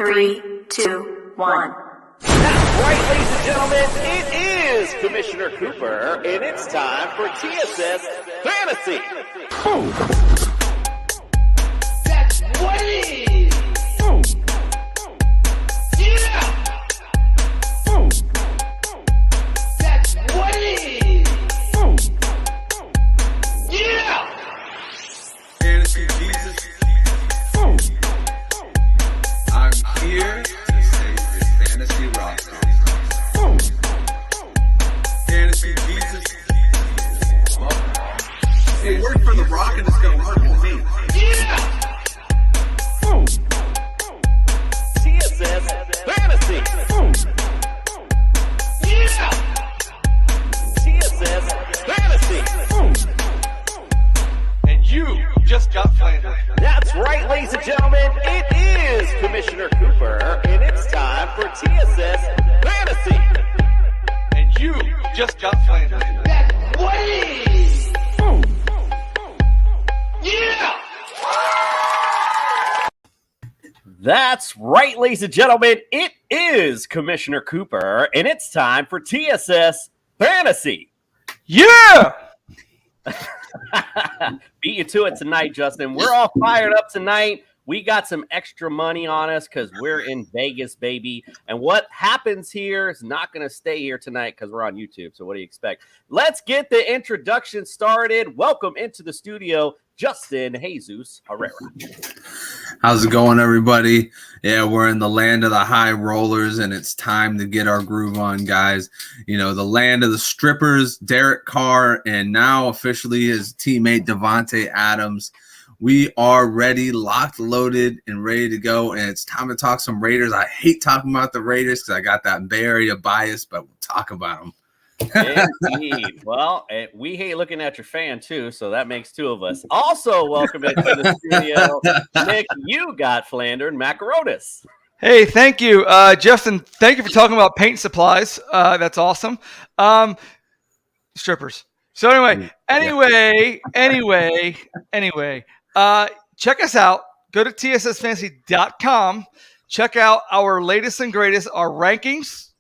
3, 2, 1. That's right, ladies and gentlemen, it is Commissioner Cooper, and it's time for TSS Fantasy. Boom. That's what it is. Boom. Yeah. Boom. That's what it is. Boom. Yeah. Fantasy Jesus. Boom. I'm here to save your fantasy roster. Boom. Fantasy Jesus. It worked for The Rock and it's going to work for me. Yeah. Boom. TSS Fantasy. Boom. Yeah. TSS Fantasy. Boom. And you just got flandered. That's right, ladies and gentlemen, it is Commissioner Cooper, and it's time for TSS Fantasy. And you just got flandered. That's what it is. Boom. Yeah. That's right, ladies and gentlemen, it is Commissioner Cooper, and it's time for TSS Fantasy. Yeah! Beat you to it tonight, Justin. We're all fired up tonight. We got some extra money on us because we're in Vegas, baby. And what happens here is not going to stay here tonight because we're on YouTube. So what do you expect? Let's get the introduction started. Welcome into the studio, Justin Jesus Herrera. How's it going, everybody? Yeah, we're in the land of the high rollers, and it's time to get our groove on, guys. You know, the land of the strippers, Derek Carr, and now officially his teammate Devontae Adams. We are ready, locked, loaded, and ready to go, and it's time to talk some Raiders. I hate talking about the Raiders because I got that Bay Area bias, but we'll talk about them. Indeed. Well, we hate looking at your fan, too, so that makes two of us. Also, welcome into the studio, Nick, you got flandered, Macaronis. Hey, thank you. Justin, thank you for talking about paint supplies. That's awesome. Strippers. So anyway, check us out. Go to tssfantasy.com. Check out our latest and greatest, our rankings,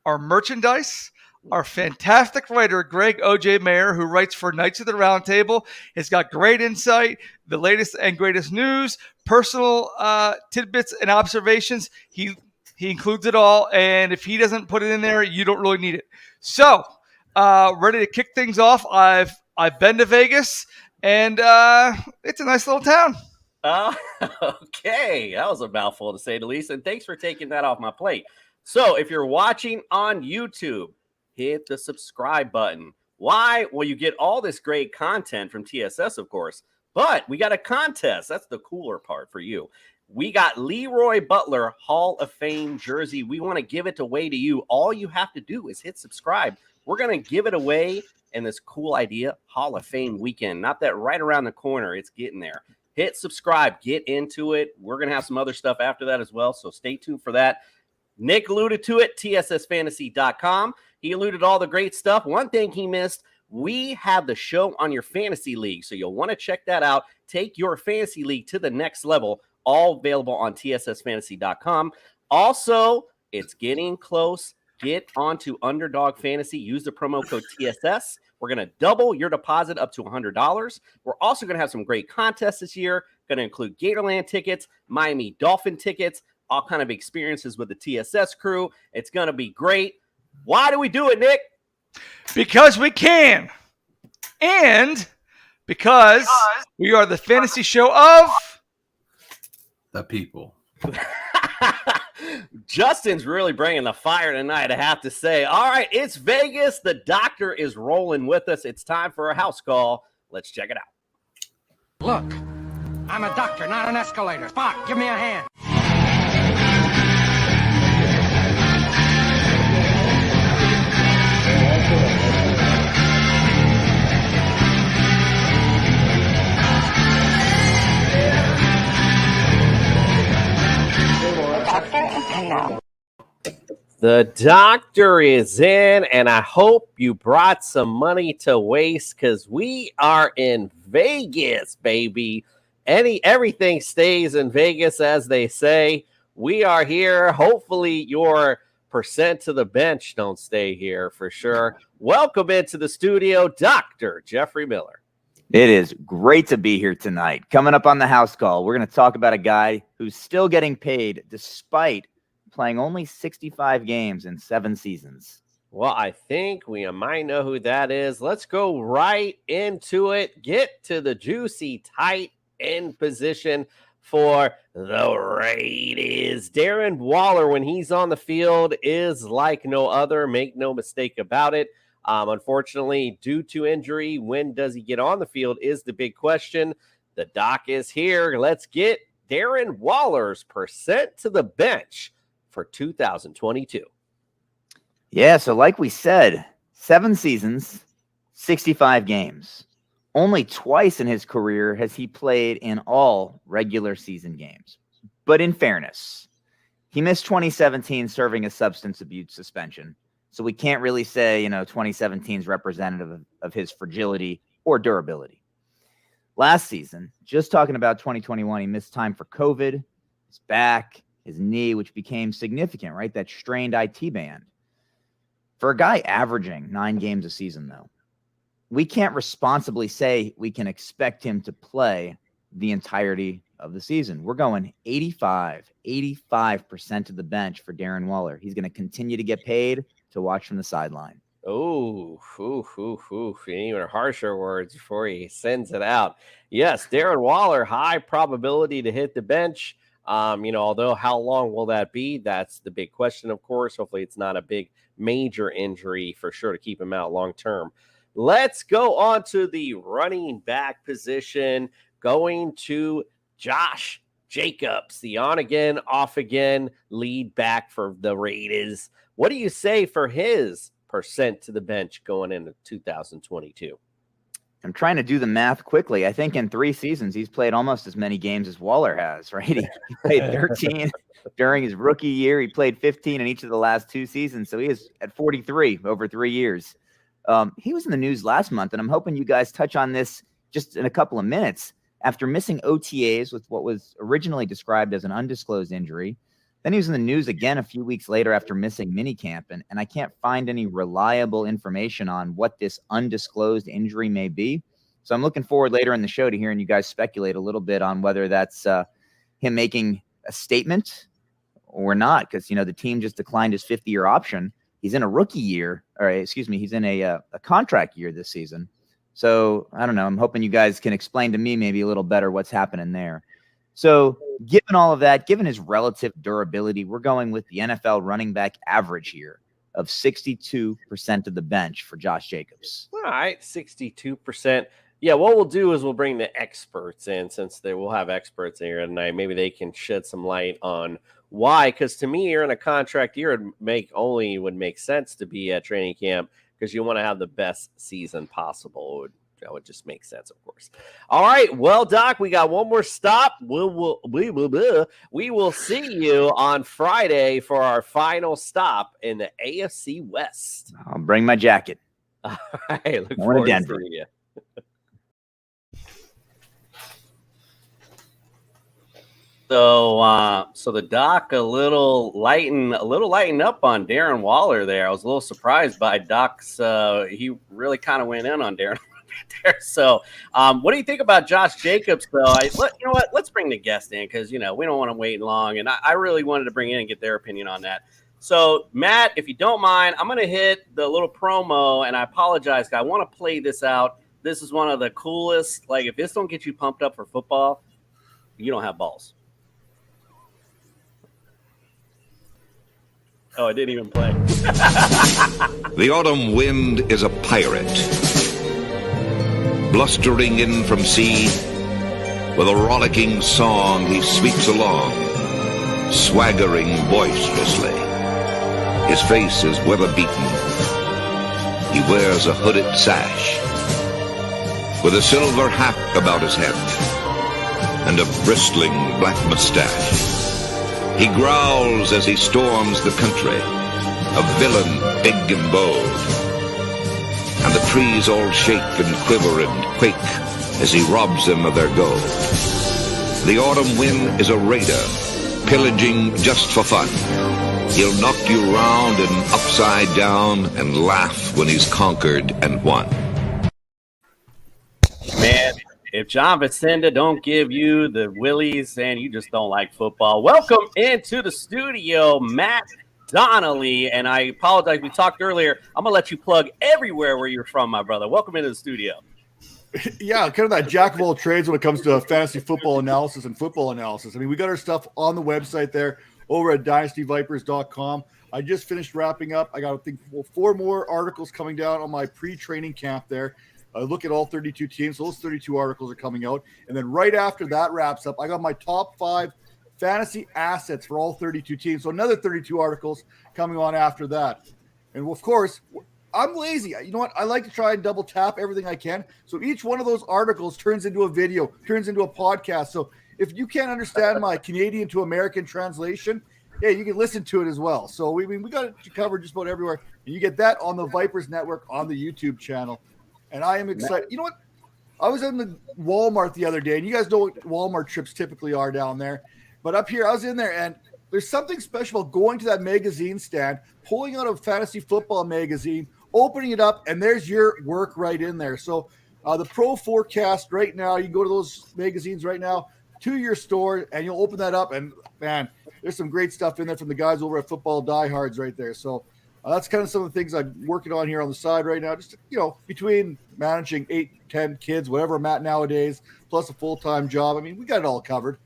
our merchandise, our fantastic writer, Greg O.J. Mayer, who writes for Knights of the Round Table. He's got great insight, the latest and greatest news, personal tidbits and observations. He includes it all, and if he doesn't put it in there, you don't really need it. So, ready to kick things off. I've been to Vegas, and it's a nice little town. Okay, that was a mouthful to say the least, and thanks for taking that off my plate. So, if you're watching on YouTube, hit the subscribe button. Why? Well, you get all this great content from TSS, of course, but we got a contest. That's the cooler part for you. We got Leroy Butler Hall of Fame jersey. We want to give it away to you. All you have to do is hit subscribe. We're going to give it away in this cool idea Hall of Fame weekend. Not that right around the corner. It's getting there. Hit subscribe. Get into it. We're going to have some other stuff after that as well, so stay tuned for that. Nick alluded to it, tssfantasy.com. He alluded to all the great stuff. One thing he missed, we have the show on your fantasy league, so you'll want to check that out. Take your fantasy league to the next level, all available on tssfantasy.com. Also, it's getting close. Get onto Underdog Fantasy. Use the promo code TSS. We're going to double your deposit up to $100. We're also going to have some great contests this year. Going to include Gatorland tickets, Miami Dolphin tickets, all kind of experiences with the TSS crew. It's going to be great. Why do we do it, Nick? Because we can. And because we are the fantasy show of The people. Justin's really bringing the fire tonight, I have to say. All right, it's Vegas. The doctor is rolling with us. It's time for a house call. Let's check it out. Look, I'm a doctor, not an escalator. Spock, give me a hand. The doctor is in, and I hope you brought some money to waste because we are in Vegas, baby. Everything stays in Vegas, as they say. We are here. Hopefully your percent to the bench don't stay here for sure. Welcome into the studio, Dr. Jeffrey Miller. It is great to be here tonight. Coming up on the house call, we're going to talk about a guy who's still getting paid despite playing only 65 games in 7 seasons. Well, I think we might know who that is. Let's go right into it. Get to the juicy tight end position for the Raiders. Darren Waller, when he's on the field, is like no other. Make no mistake about it. Unfortunately, due to injury, when does he get on the field is the big question. The doc is here. Let's get Darren Waller's percent to the bench for 2022. Yeah, so like we said, 7 seasons, 65 games. Only twice in his career has he played in all regular season games. But in fairness, he missed 2017 serving a substance abuse suspension. So we can't really say, 2017 is representative of his fragility or durability. Last season, just talking about 2021, he missed time for COVID, his back, his knee, which became significant, right? That strained IT band. For a guy averaging 9 games a season, though, we can't responsibly say we can expect him to play the entirety of the season. We're going 85% of the bench for Darren Waller. He's going to continue to get paid to watch from the sideline. Oh, even harsher words before he sends it out. Yes, Darren Waller, high probability to hit the bench. Although how long will that be? That's the big question, of course. Hopefully it's not a big major injury for sure to keep him out long term. Let's go on to the running back position, going to Josh Jacobs, the on again, off again lead back for the Raiders. What do you say for his percent to the bench going into 2022? I'm trying to do the math quickly. I think in 3 seasons, he's played almost as many games as Waller has, right? He played 13 during his rookie year. He played 15 in each of the last 2 seasons. So he is at 43 over 3 years. He was in the news last month, and I'm hoping you guys touch on this just in a couple of minutes. After missing OTAs with what was originally described as an undisclosed injury, then he was in the news again a few weeks later after missing minicamp, and I can't find any reliable information on what this undisclosed injury may be. So I'm looking forward later in the show to hearing you guys speculate a little bit on whether that's him making a statement or not, because, the team just declined his 5th-year option. He's in a rookie year, he's in a contract year this season. So I don't know. I'm hoping you guys can explain to me maybe a little better what's happening there. So given all of that, given his relative durability, we're going with the NFL running back average here of 62% of the bench for Josh Jacobs. All right, 62%. Yeah, what we'll do is we'll bring the experts in, since we'll have experts in here tonight. Maybe they can shed some light on why. Because to me, you're in a contract year, it would make sense to be at training camp because you want to have the best season possible. That would just make sense, of course. All right, well, Doc, we got one more stop. We will see you on Friday for our final stop in the AFC West. I'll bring my jacket. All right, look forward to seeing you. So the doc a little lighten up on Darren Waller there. I was a little surprised by Doc's. He really kind of went in on Darren there. So, what do you think about Josh Jacobs, though? Let's bring the guest in because we don't want to wait long, and I really wanted to bring in and get their opinion on that. So, Matt, if you don't mind, I'm going to hit the little promo, and I apologize. I want to play this out. This is one of the coolest. Like, if this don't get you pumped up for football, you don't have balls. Oh, I didn't even play. The autumn wind is a pirate, blustering in from sea. With a rollicking song he sweeps along, swaggering boisterously. His face is weather-beaten. He wears a hooded sash, with a silver hat about his head, and a bristling black mustache. He growls as he storms the country, a villain big and bold. And the trees all shake and quiver and quake as he robs them of their gold. The autumn wind is a raider, pillaging just for fun. He'll knock you round and upside down and laugh when he's conquered and won. Man, if John Vicenda don't give you the willies, and you just don't like football. Welcome into the studio, Matt Donnelly. And I apologize, we talked earlier. I'm going to let you plug everywhere where you're from, my brother. Welcome into the studio. Yeah, kind of that jack of all trades when it comes to fantasy football analysis and football analysis. I mean, we got our stuff on the website there over at dynastyvipers.com. I just finished wrapping up. I got, I think, 4 more articles coming down on my pre-training camp there. Look at all 32 teams. So those 32 articles are coming out. And then right after that wraps up, I got my top 5 fantasy assets for all 32 teams. So another 32 articles coming on after that. And of course, I'm lazy. You know what? I like to try and double tap everything I can. So each one of those articles turns into a video, turns into a podcast. So if you can't understand my Canadian to American translation, yeah, you can listen to it as well. So we got it covered just about everywhere. And you get that on the Vipers Network on the YouTube channel. And I am excited. You know what? I was in the Walmart the other day, and you guys know what Walmart trips typically are down there. But up here, I was in there, and there's something special about going to that magazine stand, pulling out a fantasy football magazine, opening it up, and there's your work right in there. So the Pro Forecast right now, you can go to those magazines right now to your store, and you'll open that up, and, man, there's some great stuff in there from the guys over at Football Diehards right there. So that's kind of some of the things I'm working on here on the side right now. Just, between managing 8, 10 kids, whatever I'm at nowadays, plus a full-time job. I mean, we got it all covered.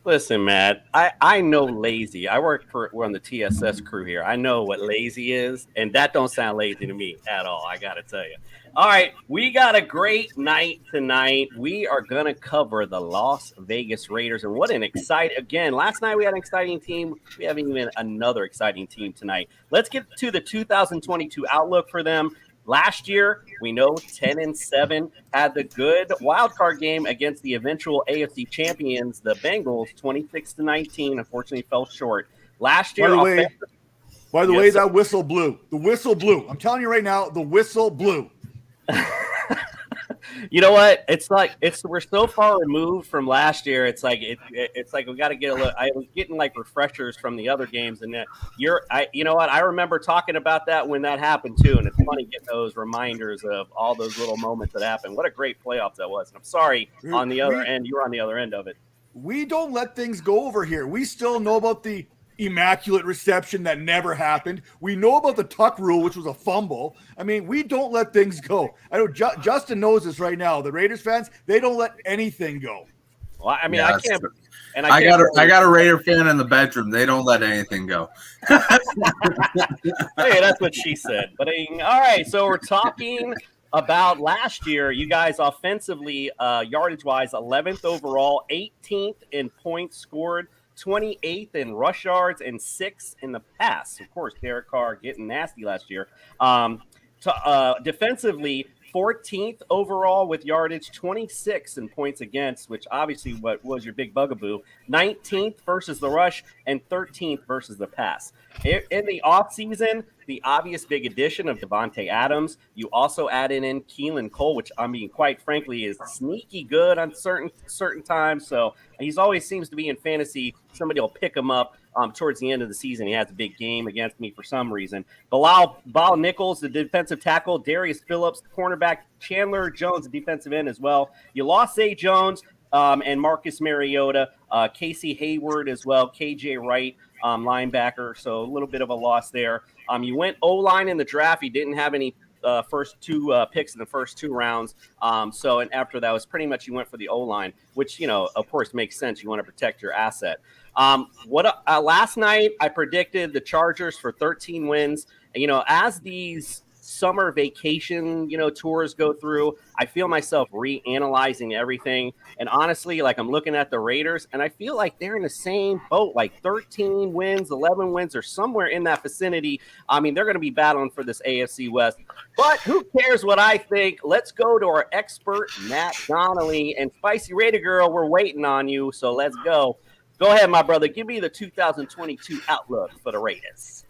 Listen, Matt, I know lazy. We're on the TSS crew here. I know what lazy is, and that don't sound lazy to me at all, I got to tell you. All right, we got a great night tonight. We are going to cover the Las Vegas Raiders, and what an exciting – again, last night we had an exciting team. We have even another exciting team tonight. Let's get to the 2022 outlook for them. Last year, we know 10-7 had the good wild card game against the eventual AFC champions, the Bengals, 26-19. Unfortunately, fell short. Last year, by the way, that whistle blew. The whistle blew. I'm telling you right now, the whistle blew. You know what? We're so far removed from last year. It's like we got to get a look. I was getting like refreshers from the other games, and you know what? I remember talking about that when that happened too, and it's funny getting those reminders of all those little moments that happened. What a great playoff that was! And I'm sorry on the other end, you were on the other end of it. We don't let things go over here. We still know about the immaculate reception that never happened. We know about the tuck rule, which was a fumble. I mean, we don't let things go. I know Justin knows this right now. The Raiders fans, they don't let anything go. Well, I mean, yeah, I can't. And I got a Raider fan in the bedroom. They don't let anything go. Hey, that's what she said. But all right, so we're talking about last year. You guys offensively, yardage-wise, 11th overall, 18th in points scored, 28th in rush yards, and 6th in the pass. Of course, Derek Carr getting nasty last year. Defensively, 14th overall with yardage, 26 in points against, which obviously what was your big bugaboo, 19th versus the rush, and 13th versus the pass. In the offseason, the obvious big addition of Devontae Adams. You also added in Keelan Cole, which, I mean, quite frankly, is sneaky good on certain times. So he's always seems to be in fantasy. Somebody will pick him up towards the end of the season. He has a big game against me for some reason. Bilal Nichols, the defensive tackle. Darius Phillips, the cornerback. Chandler Jones, the defensive end as well. You lost Zay Jones and Marcus Mariota. Casey Hayward as well. KJ Wright, linebacker. So a little bit of a loss there. You went O-line in the draft. You didn't have any first 2 picks in the first 2 rounds. And after that was pretty much you went for the O-line, which, of course makes sense. You want to protect your asset. Last night I predicted the Chargers for 13 wins. As these summer vacation, tours go through, I feel myself reanalyzing everything. And honestly, like I'm looking at the Raiders and I feel like they're in the same boat, like 13 wins, 11 wins, or somewhere in that vicinity. I mean, they're going to be battling for this AFC West, but who cares what I think? Let's go to our expert, Matt Donnelly, and Spicy Raider Girl. We're waiting on you. So let's go. Go ahead, my brother. Give me the 2022 outlook for the Raiders.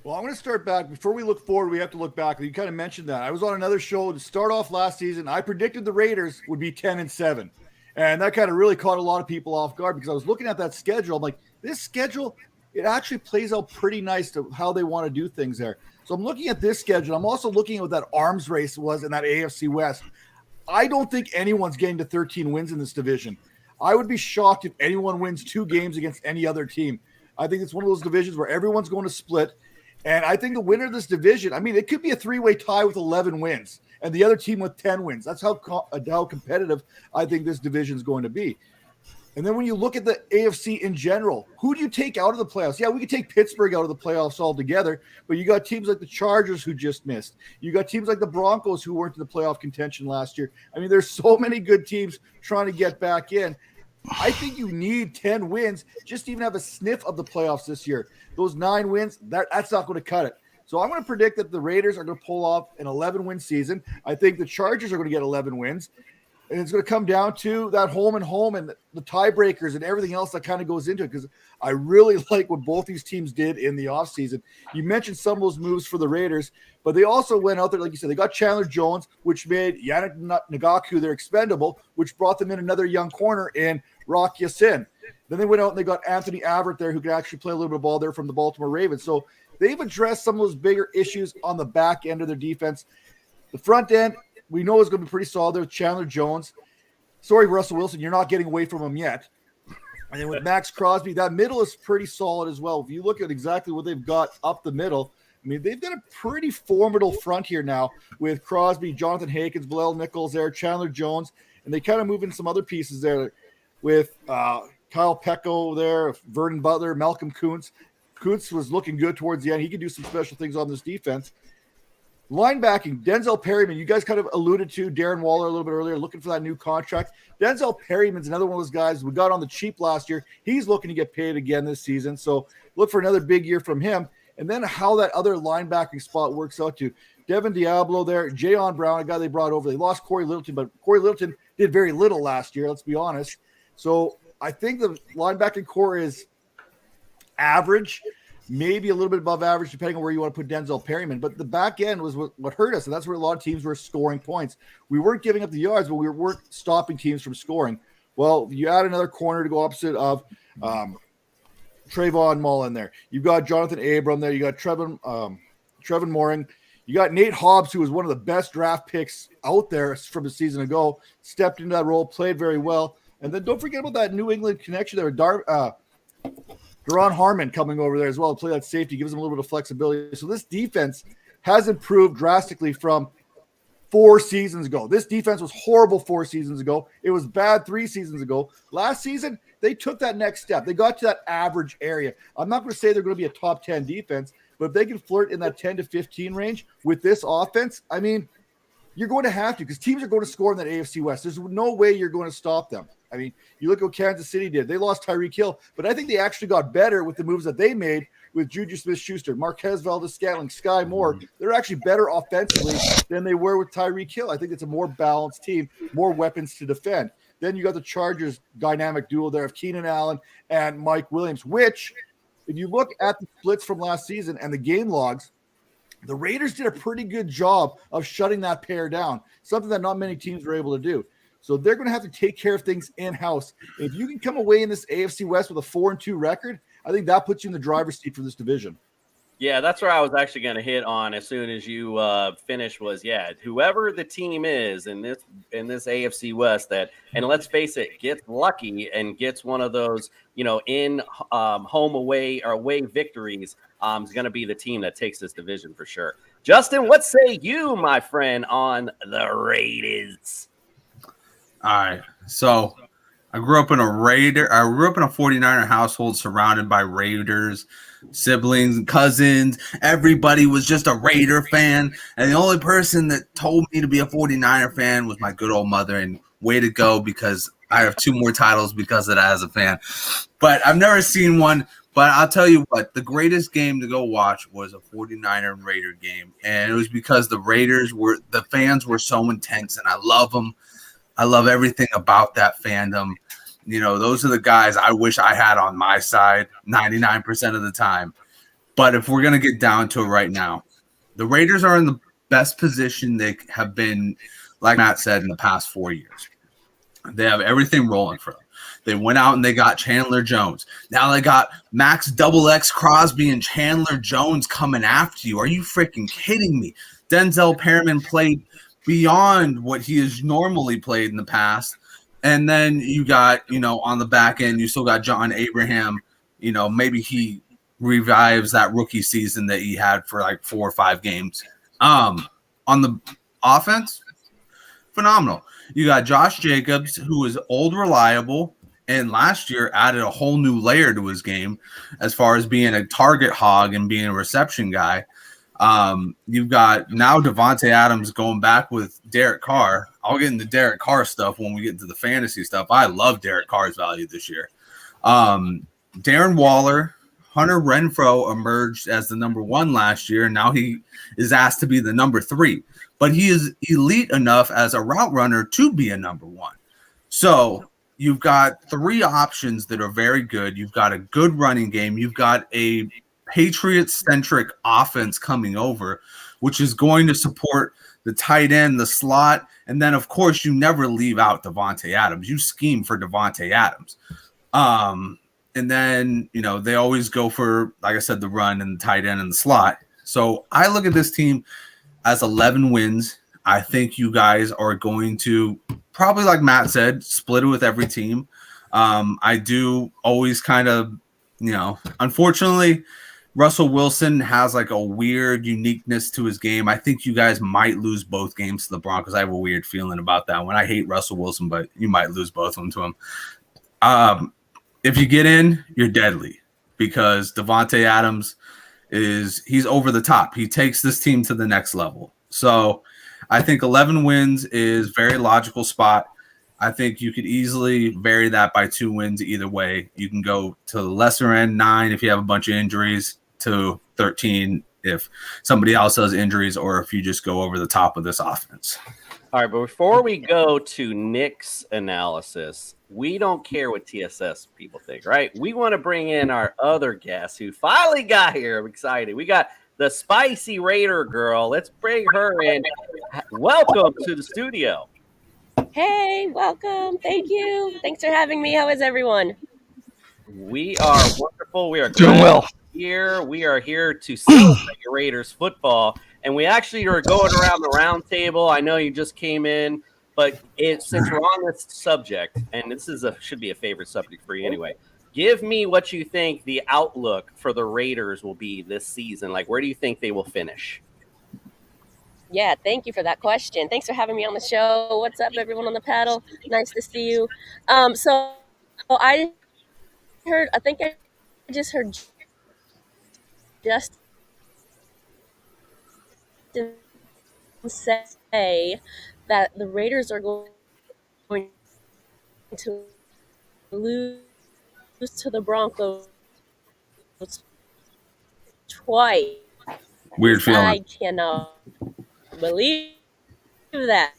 Well, I'm going to start back. Before we look forward, we have to look back. You kind of mentioned that. I was on another show to start off last season. I predicted the Raiders would be 10-7. And that kind of really caught a lot of people off guard because I was looking at that schedule. I'm like, this schedule, it actually plays out pretty nice to how they want to do things there. So I'm looking at this schedule. I'm also looking at what that arms race was in that AFC West. I don't think anyone's getting to 13 wins in this division. I would be shocked if anyone wins 2 games against any other team. I think it's one of those divisions where everyone's going to split. And I think the winner of this division, I mean, it could be a 3-way tie with 11 wins and the other team with 10 wins. That's how competitive I think this division is going to be. And then when you look at the AFC in general, who do you take out of the playoffs? Yeah, we could take Pittsburgh out of the playoffs altogether, but you got teams like the Chargers who just missed. You got teams like the Broncos who weren't in the playoff contention last year. I mean, there's so many good teams trying to get back in. I think you need 10 wins just to even have a sniff of the playoffs this year. Those 9 wins, that's not going to cut it. So I'm going to predict that the Raiders are going to pull off an 11-win season. I think the Chargers are going to get 11 wins. And it's going to come down to that home and the tiebreakers and everything else that kind of goes into it, because I really like what both these teams did in the offseason. You mentioned some of those moves for the Raiders, but they also went out there, like you said, they got Chandler Jones, which made Yannick Ngakoue their expendable, which brought them in another young corner in Rock Ya-Sin. Then they went out and they got Anthony Averett there, who could actually play a little bit of ball there from the Baltimore Ravens. So they've addressed some of those bigger issues on the back end of their defense. The front end, we know is going to be pretty solid there with Chandler Jones. Sorry, Russell Wilson, you're not getting away from him yet. And then with Max Crosby, that middle is pretty solid as well. If you look at exactly what they've got up the middle, I mean, they've got a pretty formidable front here now with Crosby, Jonathan Hankins, Bilal Nichols there, Chandler Jones, and they kind of move in some other pieces there with Kyle Pecco there, Vernon Butler, Malcolm Kuntz. Kuntz was looking good towards the end. He could do some special things on this defense. Linebacking, Denzel Perryman. You guys kind of alluded to Darren Waller a little bit earlier, looking for that new contract. Denzel Perryman's another one of those guys we got on the cheap last year. He's looking to get paid again this season. So look for another big year from him. And then how that other linebacking spot works out to Devin Diablo there, Jayon Brown, a guy they brought over. They lost Corey Littleton, but Corey Littleton did very little last year, let's be honest. So I think the linebacking core is average, maybe a little bit above average, depending on where you want to put Denzel Perryman. But the back end was what hurt us, and that's where a lot of teams were scoring points. We weren't giving up the yards, but we weren't stopping teams from scoring. Well, you add another corner to go opposite of Trayvon Mullen there. You've got Jonathan Abram there. You got Trevin Mooring. You got Nate Hobbs, who was one of the best draft picks out there from a season ago, stepped into that role, played very well. And then don't forget about that New England connection there. Daron Harmon coming over there as well to play that safety, gives them a little bit of flexibility. So this defense has improved drastically from 4 seasons ago. This defense was horrible 4 seasons ago. It was bad 3 seasons ago. Last season, they took that next step. They got to that average area. I'm not going to say they're going to be a top 10 defense, but if they can flirt in that 10 to 15 range with this offense, I mean, you're going to have to, because teams are going to score in that AFC West. There's no way you're going to stop them. I mean, you look at what Kansas City did. They lost Tyreek Hill, but I think they actually got better with the moves that they made with Juju Smith-Schuster, Marquez Valdes-Scantling, Sky Moore. They're actually better offensively than they were with Tyreek Hill. I think it's a more balanced team, more weapons to defend. Then you got the Chargers dynamic duo there of Keenan Allen and Mike Williams, which, if you look at the splits from last season and the game logs, the Raiders did a pretty good job of shutting that pair down, something that not many teams were able to do. So they're going to have to take care of things in-house. If you can come away in this AFC West with a 4-2 record, I think that puts you in the driver's seat for this division. Yeah, that's where I was actually going to hit on as soon as you finish was, whoever the team is in this AFC West that, and let's face it, gets lucky and gets one of those, in home away or away victories is going to be the team that takes this division for sure. Justin, what say you, my friend, on the Raiders? All right. So I grew up in a 49er household surrounded by Raiders, siblings and cousins. Everybody was just a Raider fan. And the only person that told me to be a 49er fan was my good old mother. And way to go, because I have 2 more titles because of that as a fan. But I've never seen one. But I'll tell you what, the greatest game to go watch was a 49er and Raider game. And it was because the fans were so intense, and I love them. I love everything about that fandom. Those are the guys I wish I had on my side 99% of the time. But if we're going to get down to it right now, the Raiders are in the best position they have been, like Matt said, in the past 4 years. They have everything rolling for them. They went out and they got Chandler Jones. Now they got Max Double X Crosby and Chandler Jones coming after you. Are you freaking kidding me? Denzel Perryman played beyond what he has normally played in the past. And then you got, on the back end, you still got John Abraham. Maybe he revives that rookie season that he had for like 4 or 5 games. On the offense, phenomenal. You got Josh Jacobs, who is old, reliable, and last year added a whole new layer to his game as far as being a target hog and being a reception guy. You've got now Davante Adams going back with Derek Carr. I'll get into Derek Carr stuff when we get into the fantasy stuff. I love Derek Carr's value this year. Darren Waller, Hunter Renfrow emerged as the number 1 last year, and now he is asked to be the number 3. But he is elite enough as a route runner to be a number 1. So you've got 3 options that are very good. You've got a good running game. You've got a Patriots-centric offense coming over, which is going to support the tight end, the slot, and then, of course, you never leave out Davante Adams. You scheme for Davante Adams. And then, they always go for, like I said, the run and the tight end and the slot. So I look at this team as 11 wins. I think you guys are going to probably, like Matt said, split it with every team. I do always kind of, unfortunately, Russell Wilson has like a weird uniqueness to his game. I think you guys might lose both games to the Broncos. I have a weird feeling about that one. I hate Russell Wilson, but you might lose both of them to him. If you get in, you're deadly because Davante Adams he's over the top. He takes this team to the next level. So I think 11 wins is very logical spot. I think you could easily vary that by 2 wins either way. You can go to the lesser end, 9 if you have a bunch of injuries, to 13 if somebody else has injuries, or if you just go over the top of this offense. All right, but before we go to Nick's analysis, we don't care what TSS people think, right? We want to bring in our other guest who finally got here. I'm excited. We got the Spicy Raider girl. Let's bring her in. Welcome to the studio. Hey, welcome. Thank you. Thanks for having me. How is everyone? We are wonderful. We are Doing well. Here. We are here to celebrate Raiders football. And we actually are going around the round table. I know you just came in, but since we're on this subject, and this should be a favorite subject for you anyway, give me what you think the outlook for the Raiders will be this season. Like, where do you think they will finish? Yeah, thank you for that question. Thanks for having me on the show. What's up, everyone on the paddle? Nice to see you. So I just heard say that the Raiders are going to lose to the Broncos twice. Weird feeling. I cannot believe that.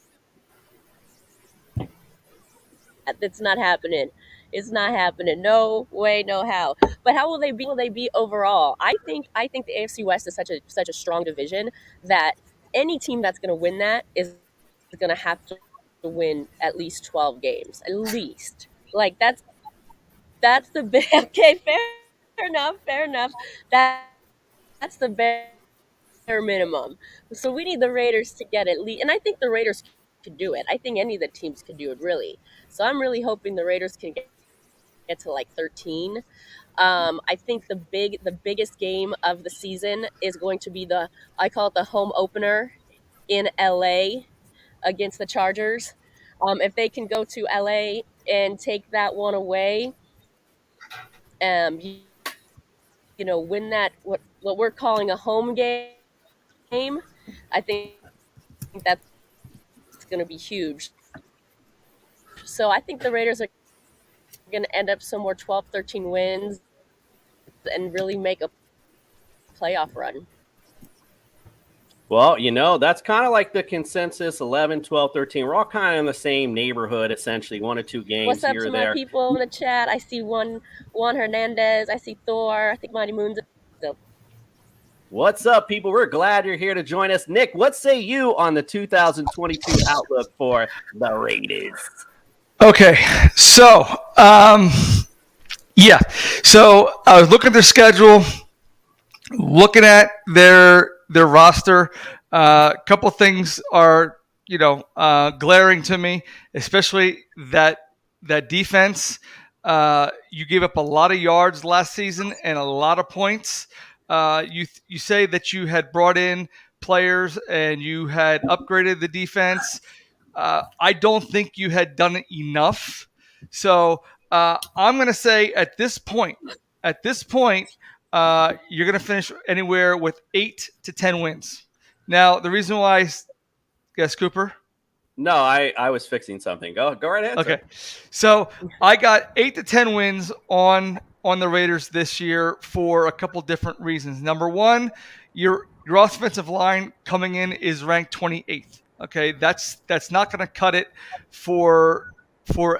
That's not happening. It's not happening. No way, no how. But how will they be? Will they be overall? I think the AFC West is such a strong division that any team that's going to win that is going to have to win at least 12 games. At least. Like that's the big. Okay, fair enough. That's the bare minimum. So we need the Raiders to get at least, and I think the Raiders could do it. I think any of the teams could do it, really. So I'm really hoping the Raiders can get to like 13. I think the biggest game of the season is going to be I call it the home opener in LA against the Chargers. If they can go to LA and take that one away, win that what we're calling a home game, I think that's going to be huge. So I think the Raiders are going to end up somewhere 12, 13 wins and really make a playoff run. Well, that's kind of like the consensus, 11, 12, 13. We're all kind of in the same neighborhood, essentially, 1 or 2 games What's up here to or there. my people in the chat? I see Juan Hernandez. I see Thor. I think Mighty Moon's. What's up, people? We're glad you're here to join us. Nick, what say you on the 2022 outlook for the Raiders? Okay, so yeah, so I was looking at their schedule, looking at their roster. A couple things are glaring to me, especially that defense. You gave up a lot of yards last season and a lot of points. You say that you had brought in players and you had upgraded the defense. I don't think you had done it enough. So I'm going to say at this point, you're going to finish anywhere with 8 to 10 wins. Now, the reason why, yes, Cooper? No, I was fixing something. Go right ahead. Okay. So I got 8 to 10 wins on the Raiders this year for a couple different reasons. Number one, your offensive line coming in is ranked 28th. Okay, that's not going to cut it for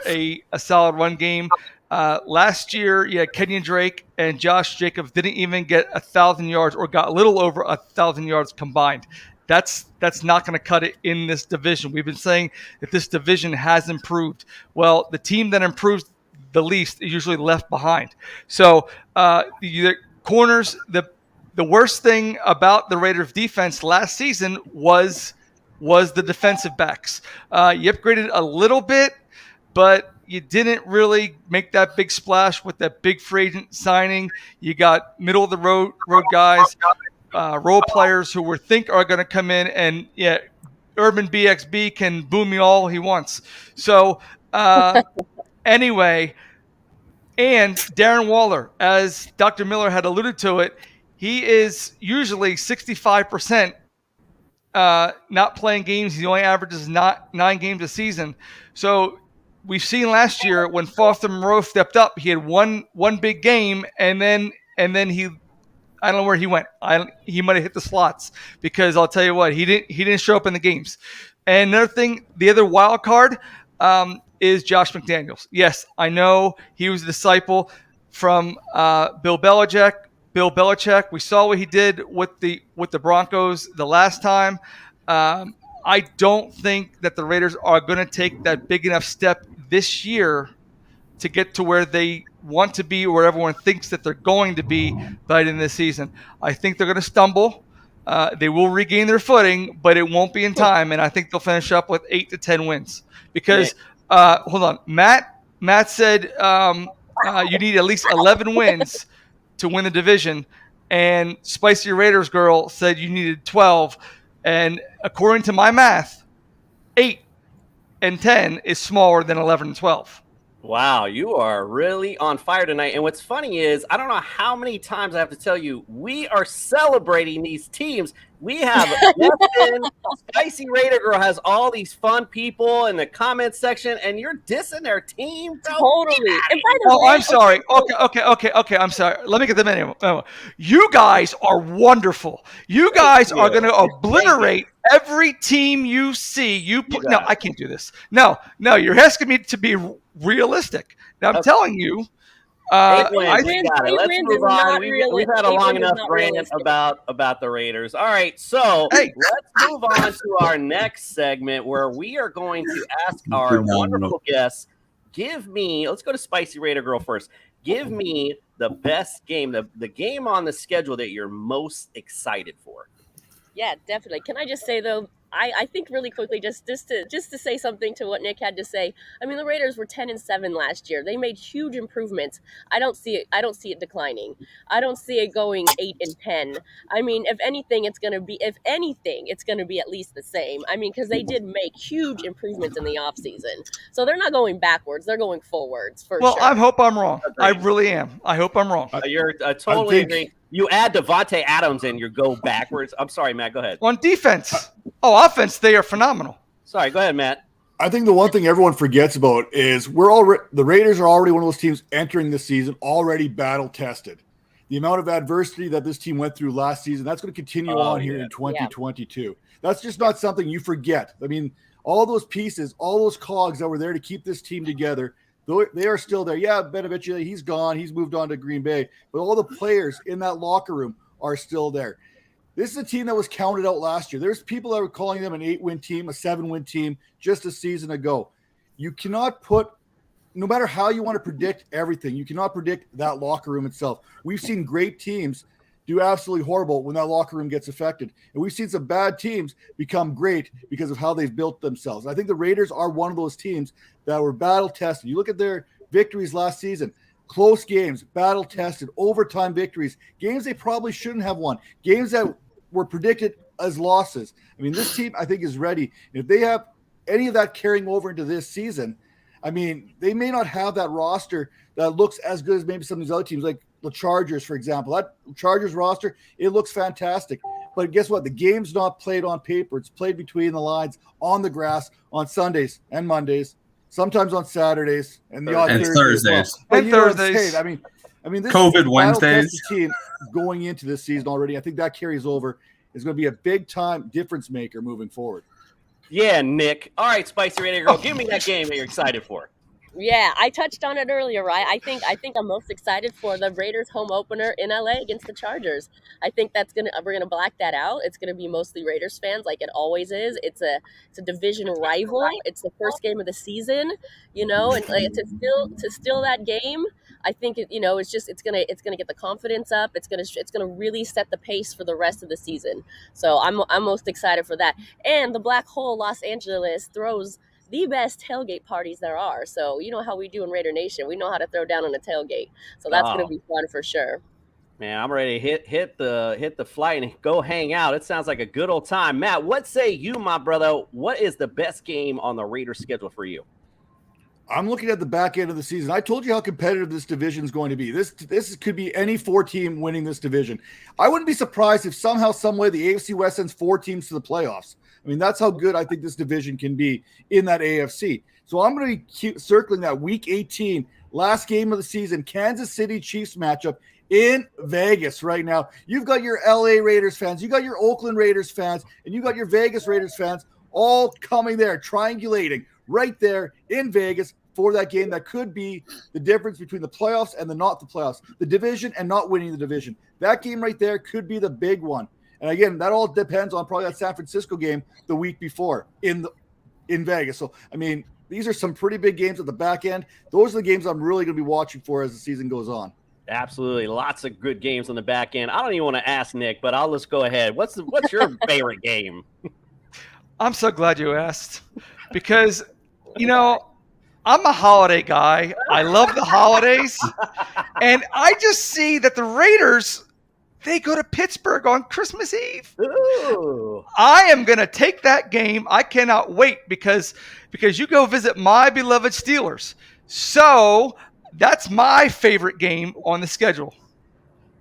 a solid run game. Last year, Kenyon Drake and Josh Jacobs didn't even get 1,000 yards or got a little over 1,000 yards combined. That's not going to cut it in this division. We've been saying that this division has improved. Well, the team that improves the least is usually left behind. So the corners, the worst thing about the Raiders defense last season was the defensive backs. You upgraded a little bit, but you didn't really make that big splash with that big free agent signing. You got middle of the road guys, role players who are going to come in, and Urban BXB can boom me all he wants. So anyway, and Darren Waller, as Dr. Miller had alluded to it, he is usually 65% not playing games. He only averages 9 games a season. So we've seen last year when Foster Moreau stepped up, he had one big game, and then he, I don't know where he went. He might have hit the slots, because I'll tell you what, he didn't show up in the games. And another thing, the other wild card is Josh McDaniels. Yes, I know he was a disciple from Bill Belichick. We saw what he did with the Broncos the last time. I don't think that the Raiders are going to take that big enough step this year to get to where they want to be, or where everyone thinks that they're going to be by the end of the season. I think they're going to stumble. They will regain their footing, but it won't be in time, and I think they'll finish up with 8 to 10 wins. Because, hold on, Matt said you need at least 11 wins to win the division, and Spicy Raiders Girl said you needed 12. And according to my math, 8 and 10 is smaller than 11 and 12. Wow, you are really on fire tonight. And what's funny is, I don't know how many times I have to tell you, we are celebrating these teams. We have Justin, Spicy Raider Girl has all these fun people in the comment section, and you're dissing their team. Totally. And by the way, I'm sorry. Okay. I'm sorry. Let me get the minimum. You guys are wonderful. You guys are going to obliterate every team you see. No, I can't do this. No, you're asking me to be realistic. Now I'm telling you. Let's move on. We've had a long enough rant about the Raiders. All right, so let's move on to our next segment, where we are going to ask our wonderful guests, let's go to Spicy Raider Girl first. Give me the best game, the game on the schedule that you're most excited for. Yeah, definitely. Can I just say, though, I think really quickly, just to say something to what Nick had to say. I mean, the Raiders were 10-7 last year. They made huge improvements. I don't see it declining. I don't see it going 8-10. I mean, if anything, it's going to be at least the same. I mean, because they did make huge improvements in the offseason. So they're not going backwards. They're going forwards for sure. Well, I hope I'm wrong. I really am. I hope I'm wrong. You're totally agreeing. You add Devontae Adams and you go backwards. I'm sorry, Matt. Go ahead. On defense. Offense, they are phenomenal. Sorry, go ahead, Matt. I think the one thing everyone forgets about is the Raiders are already one of those teams entering this season already battle tested. The amount of adversity that this team went through last season, that's going to continue on here in 2022. Yeah. That's just not something you forget. I mean, all those pieces, all those cogs that were there to keep this team together, they are still there. Yeah, Benavides, he's gone. He's moved on to Green Bay. But all the players in that locker room are still there. This is a team that was counted out last year. There's people that were calling them an 8-win team, a 7-win team just a season ago. you cannot put, no matter how you want to predict everything, you cannot predict that locker room itself. We've seen great teams do absolutely horrible when that locker room gets affected. And we've seen some bad teams become great because of how they've built themselves. I think the Raiders are one of those teams that were battle tested. You look at their victories last season, close games, battle tested, overtime victories, games they probably shouldn't have won, games that were predicted as losses. I mean, this team, I think, is ready. If they have any of that carrying over into this season, I mean, they may not have that roster that looks as good as maybe some of these other teams, like the Chargers, for example. That Chargers roster, it looks fantastic. But guess what? The game's not played on paper. It's played between the lines, on the grass, on Sundays and Mondays, sometimes on Saturdays, and the odd Thursdays. Well. And Thursdays. I mean, this COVID is a Wednesdays. battle-tested team going into this season already. I think that carries over. Is going to be a big-time difference maker moving forward. Yeah, Nick. All right, Spicy Radio Girl, give me that game that you're excited for. Yeah, I touched on it earlier, right? I think I'm most excited for the Raiders home opener in LA against the Chargers. I think we're gonna black that out. It's gonna be mostly Raiders fans, like it always is. It's a division rival. It's the first game of the season, and like, to steal that game. I think it's gonna get the confidence up. It's gonna really set the pace for the rest of the season. So I'm most excited for that. And the Black Hole Los Angeles throws the best tailgate parties there are. So you know how we do in Raider Nation. We know how to throw down on a tailgate. So that's going to be fun for sure. Man, I'm ready to hit the flight and go hang out. It sounds like a good old time. Matt, what say you, my brother? What is the best game on the Raiders schedule for you? I'm looking at the back end of the season. I told you how competitive this division is going to be. This could be any 4 team winning this division. I wouldn't be surprised if somehow, some way, the AFC West sends 4 teams to the playoffs. I mean, that's how good I think this division can be in that AFC. So I'm going to keep circling that Week 18, last game of the season, Kansas City Chiefs matchup in Vegas right now. You've got your LA Raiders fans, you got your Oakland Raiders fans, and you got your Vegas Raiders fans all coming there, triangulating right there in Vegas for that game that could be the difference between the playoffs and not the playoffs, the division and not winning the division. That game right there could be the big one. And again, that all depends on probably that San Francisco game the week before in Vegas. So, I mean, these are some pretty big games at the back end. Those are the games I'm really going to be watching for as the season goes on. Absolutely. Lots of good games on the back end. I don't even want to ask Nick, but I'll just go ahead. What's your favorite game? I'm so glad you asked because, I'm a holiday guy. I love the holidays. And I just see that the Raiders, they go to Pittsburgh on Christmas Eve. Ooh. I am going to take that game. I cannot wait because you go visit my beloved Steelers. So that's my favorite game on the schedule.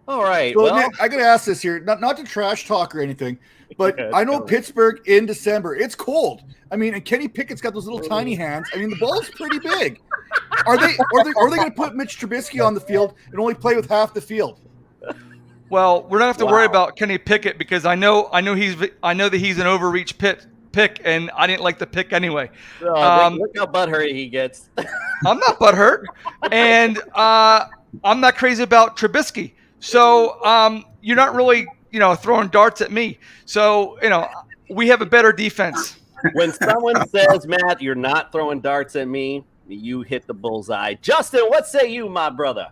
All right. So, well, Nick, I got to ask this here, not to trash talk or anything, but I know Pittsburgh in December, it's cold. I mean, and Kenny Pickett's got those little tiny hands. I mean, the ball's pretty big. Are they going to put Mitch Trubisky on the field and only play with half the field? Well, we're not have to worry about Kenny Pickett because I know that he's an overreach pick, and I didn't like the pick anyway. look how butthurt he gets. I'm not butthurt, and I'm not crazy about Trubisky. So you're not really throwing darts at me. So we have a better defense. When someone says, Matt, you're not throwing darts at me, you hit the bullseye. Justin, what say you, my brother?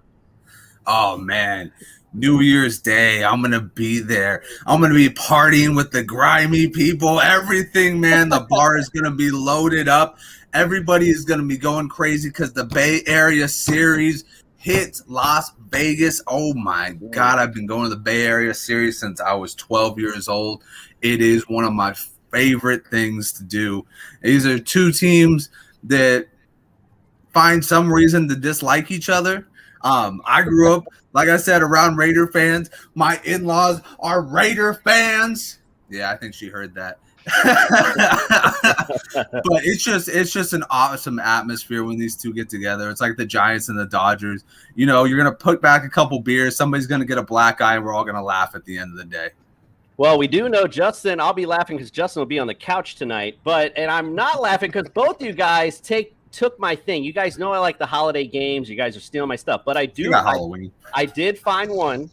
Oh, man. New Year's Day, I'm going to be there. I'm going to be partying with the grimy people, everything, man. The bar is going to be loaded up. Everybody is going to be going crazy because the Bay Area series hits Las Vegas. Oh, my God. I've been going to the Bay Area series since I was 12 years old. It is one of my favorite things to do. These are 2 teams that find some reason to dislike each other. I grew up, like I said, around Raider fans. My in-laws are Raider fans. Yeah, I think she heard that. But it's just an awesome atmosphere when these two get together. It's like the Giants and the Dodgers. You're going to put back a couple beers. Somebody's going to get a black eye, and we're all going to laugh at the end of the day. Well, we do know Justin. I'll be laughing because Justin will be on the couch tonight. And I'm not laughing because both you guys took my thing. You guys know I like the holiday games. You guys are stealing my stuff. But I do. Halloween. I did find one.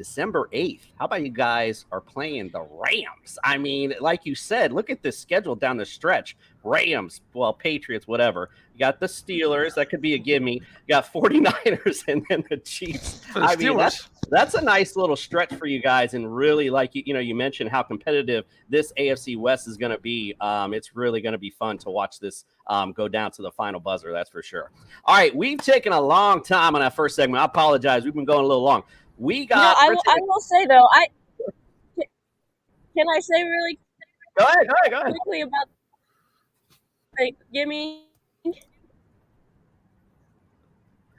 December 8th. How about you guys are playing the Rams? I mean, like you said, look at this schedule down the stretch. Rams, well, Patriots, whatever. You got the Steelers. That could be a gimme. You got 49ers and then the Chiefs. I mean, that's a nice little stretch for you guys. And really, like, you mentioned how competitive this AFC West is going to be. It's really going to be fun to watch this go down to the final buzzer. That's for sure. All right. We've taken a long time on that first segment. I apologize. We've been going a little long. We got. I will say, though, can I say really Go ahead. quickly about the gimme?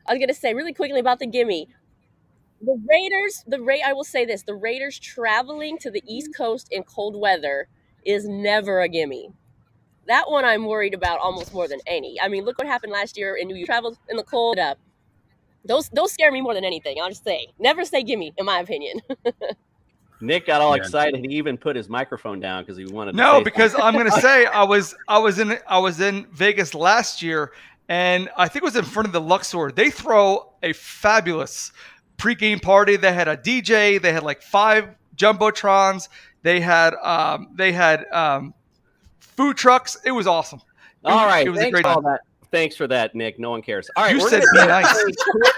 I was going to say really quickly about the gimme. The Raiders, I will say this, the Raiders traveling to the East Coast in cold weather is never a gimme. That one I'm worried about almost more than any. I mean, look what happened last year in New York. Traveled in the cold up. Those scare me more than anything. I'll just say, never say gimme, in my opinion. Nick got all excited. He even put his microphone down because he wanted. No, to because I'm going to say I was in Vegas last year, and I think it was in front of the Luxor. They throw a fabulous pregame party. They had a DJ. They had like 5 jumbotrons. They had food trucks. It was awesome. All right, it was a great time. Thanks for that, Nick. No one cares. All right, you said be nice.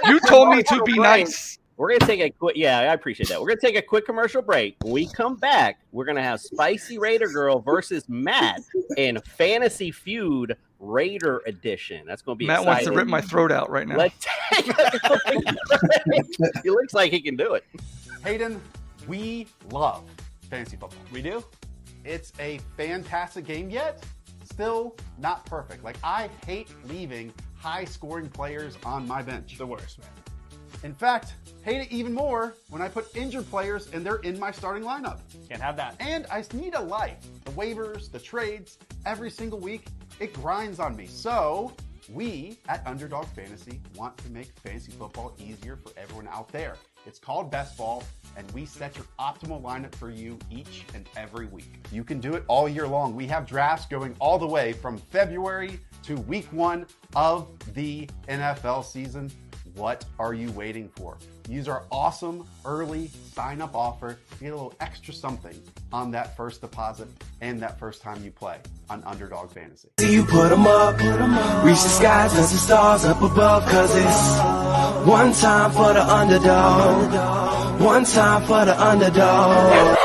You told me to be nice. We're going to take a quick, I appreciate that. We're going to take a quick commercial break. When we come back, we're going to have Spicy Raider Girl versus Matt in Fantasy Feud Raider Edition. That's going to be Matt exciting. wants to rip my throat out right now. Let's take a quick break. He looks like he can do it. Hayden, we love fantasy football. We do? It's a fantastic game, yet still not perfect. Like, I hate leaving high-scoring players on my bench. The worst, man. In fact, hate it even more when I put injured players and they're in my starting lineup. Can't have that. And I need a life. The waivers, the trades, every single week, it grinds on me. So we at Underdog Fantasy want to make fantasy football easier for everyone out there. It's called Best Ball, and we set your optimal lineup for you each and every week. You can do it all year long. We have drafts going all the way from February to week 1 of the NFL season. What are you waiting for? Use our awesome early sign-up offer to get a little extra something on that first deposit and that first time you play on Underdog Fantasy. You put them up, reach the skies, touch the stars up above, cause it's one time for the underdog, one time for the underdog.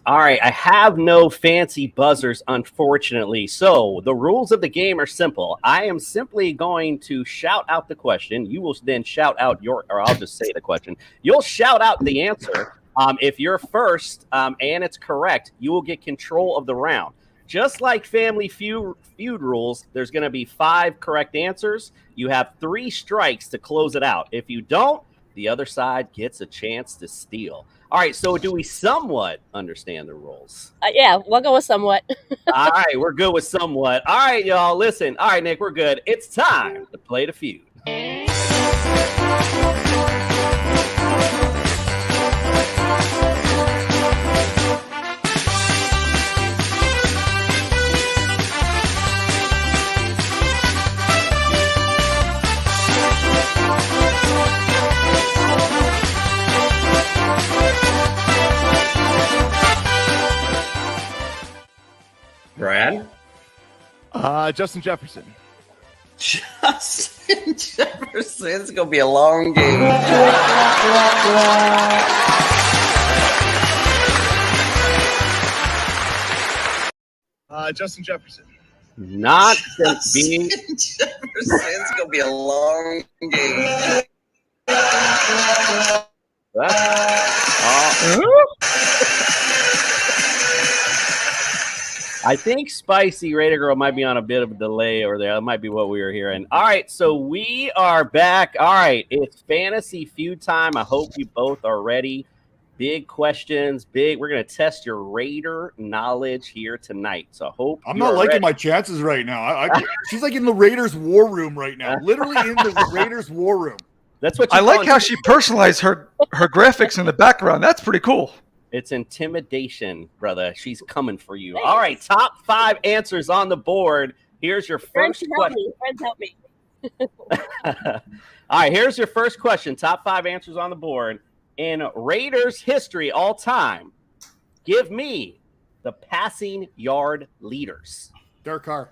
All right, I have no fancy buzzers, unfortunately. So the rules of the game are simple. I am simply going to shout out the question. You will then shout out or I'll just say the question. You'll shout out the answer. If you're first and it's correct, you will get control of the round. Just like Family Feud rules, there's going to be 5 correct answers. You have 3 strikes to close it out. If you don't, the other side gets a chance to steal. All right, so do we somewhat understand the rules? Yeah, we'll go with somewhat. All right, we're good with somewhat. All right, y'all, listen. All right, Nick, we're good. It's time to play the feud. Brad? Justin Jefferson. Justin Jefferson. It's going to be a long game. Justin Jefferson. Not going to be. Jefferson. It's going to be a long game. I think Spicy Raider Girl might be on a bit of a delay over there. That might be what we were hearing. All right, so we are back. All right, it's Fantasy Feud time. I hope you both are ready. Big questions, we're going to test your Raider knowledge here tonight. So I hope I'm not liking my chances right now. She's like in the Raiders war room right now. Literally in the Raiders war room. That's what I like how she personalized her graphics in the background. That's pretty cool. It's intimidation, brother. She's coming for you. All right, top 5 answers on the board. Here's your first question. Friends help me. All right, here's your first question. Top 5 answers on the board. In Raiders history all time, give me the passing yard leaders. Derek Carr.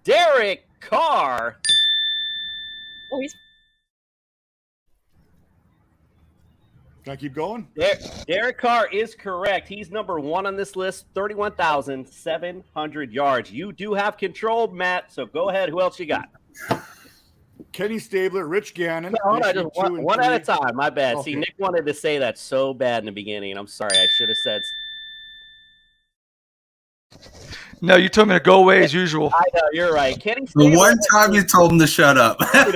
Derek Carr. Oh, he's Can I keep going? Derek Carr is correct. He's number 1 on this list, 31,700 yards. You do have control, Matt, so go ahead. Who else you got? Kenny Stabler, Rich Gannon. No, hold on, just one at a time. My bad. Okay. See, Nick wanted to say that so bad in the beginning, and I'm sorry. I should have said. No, you told me to go away as usual. I know, you're right. Kenny The Stabler. one time you told him to shut up. That's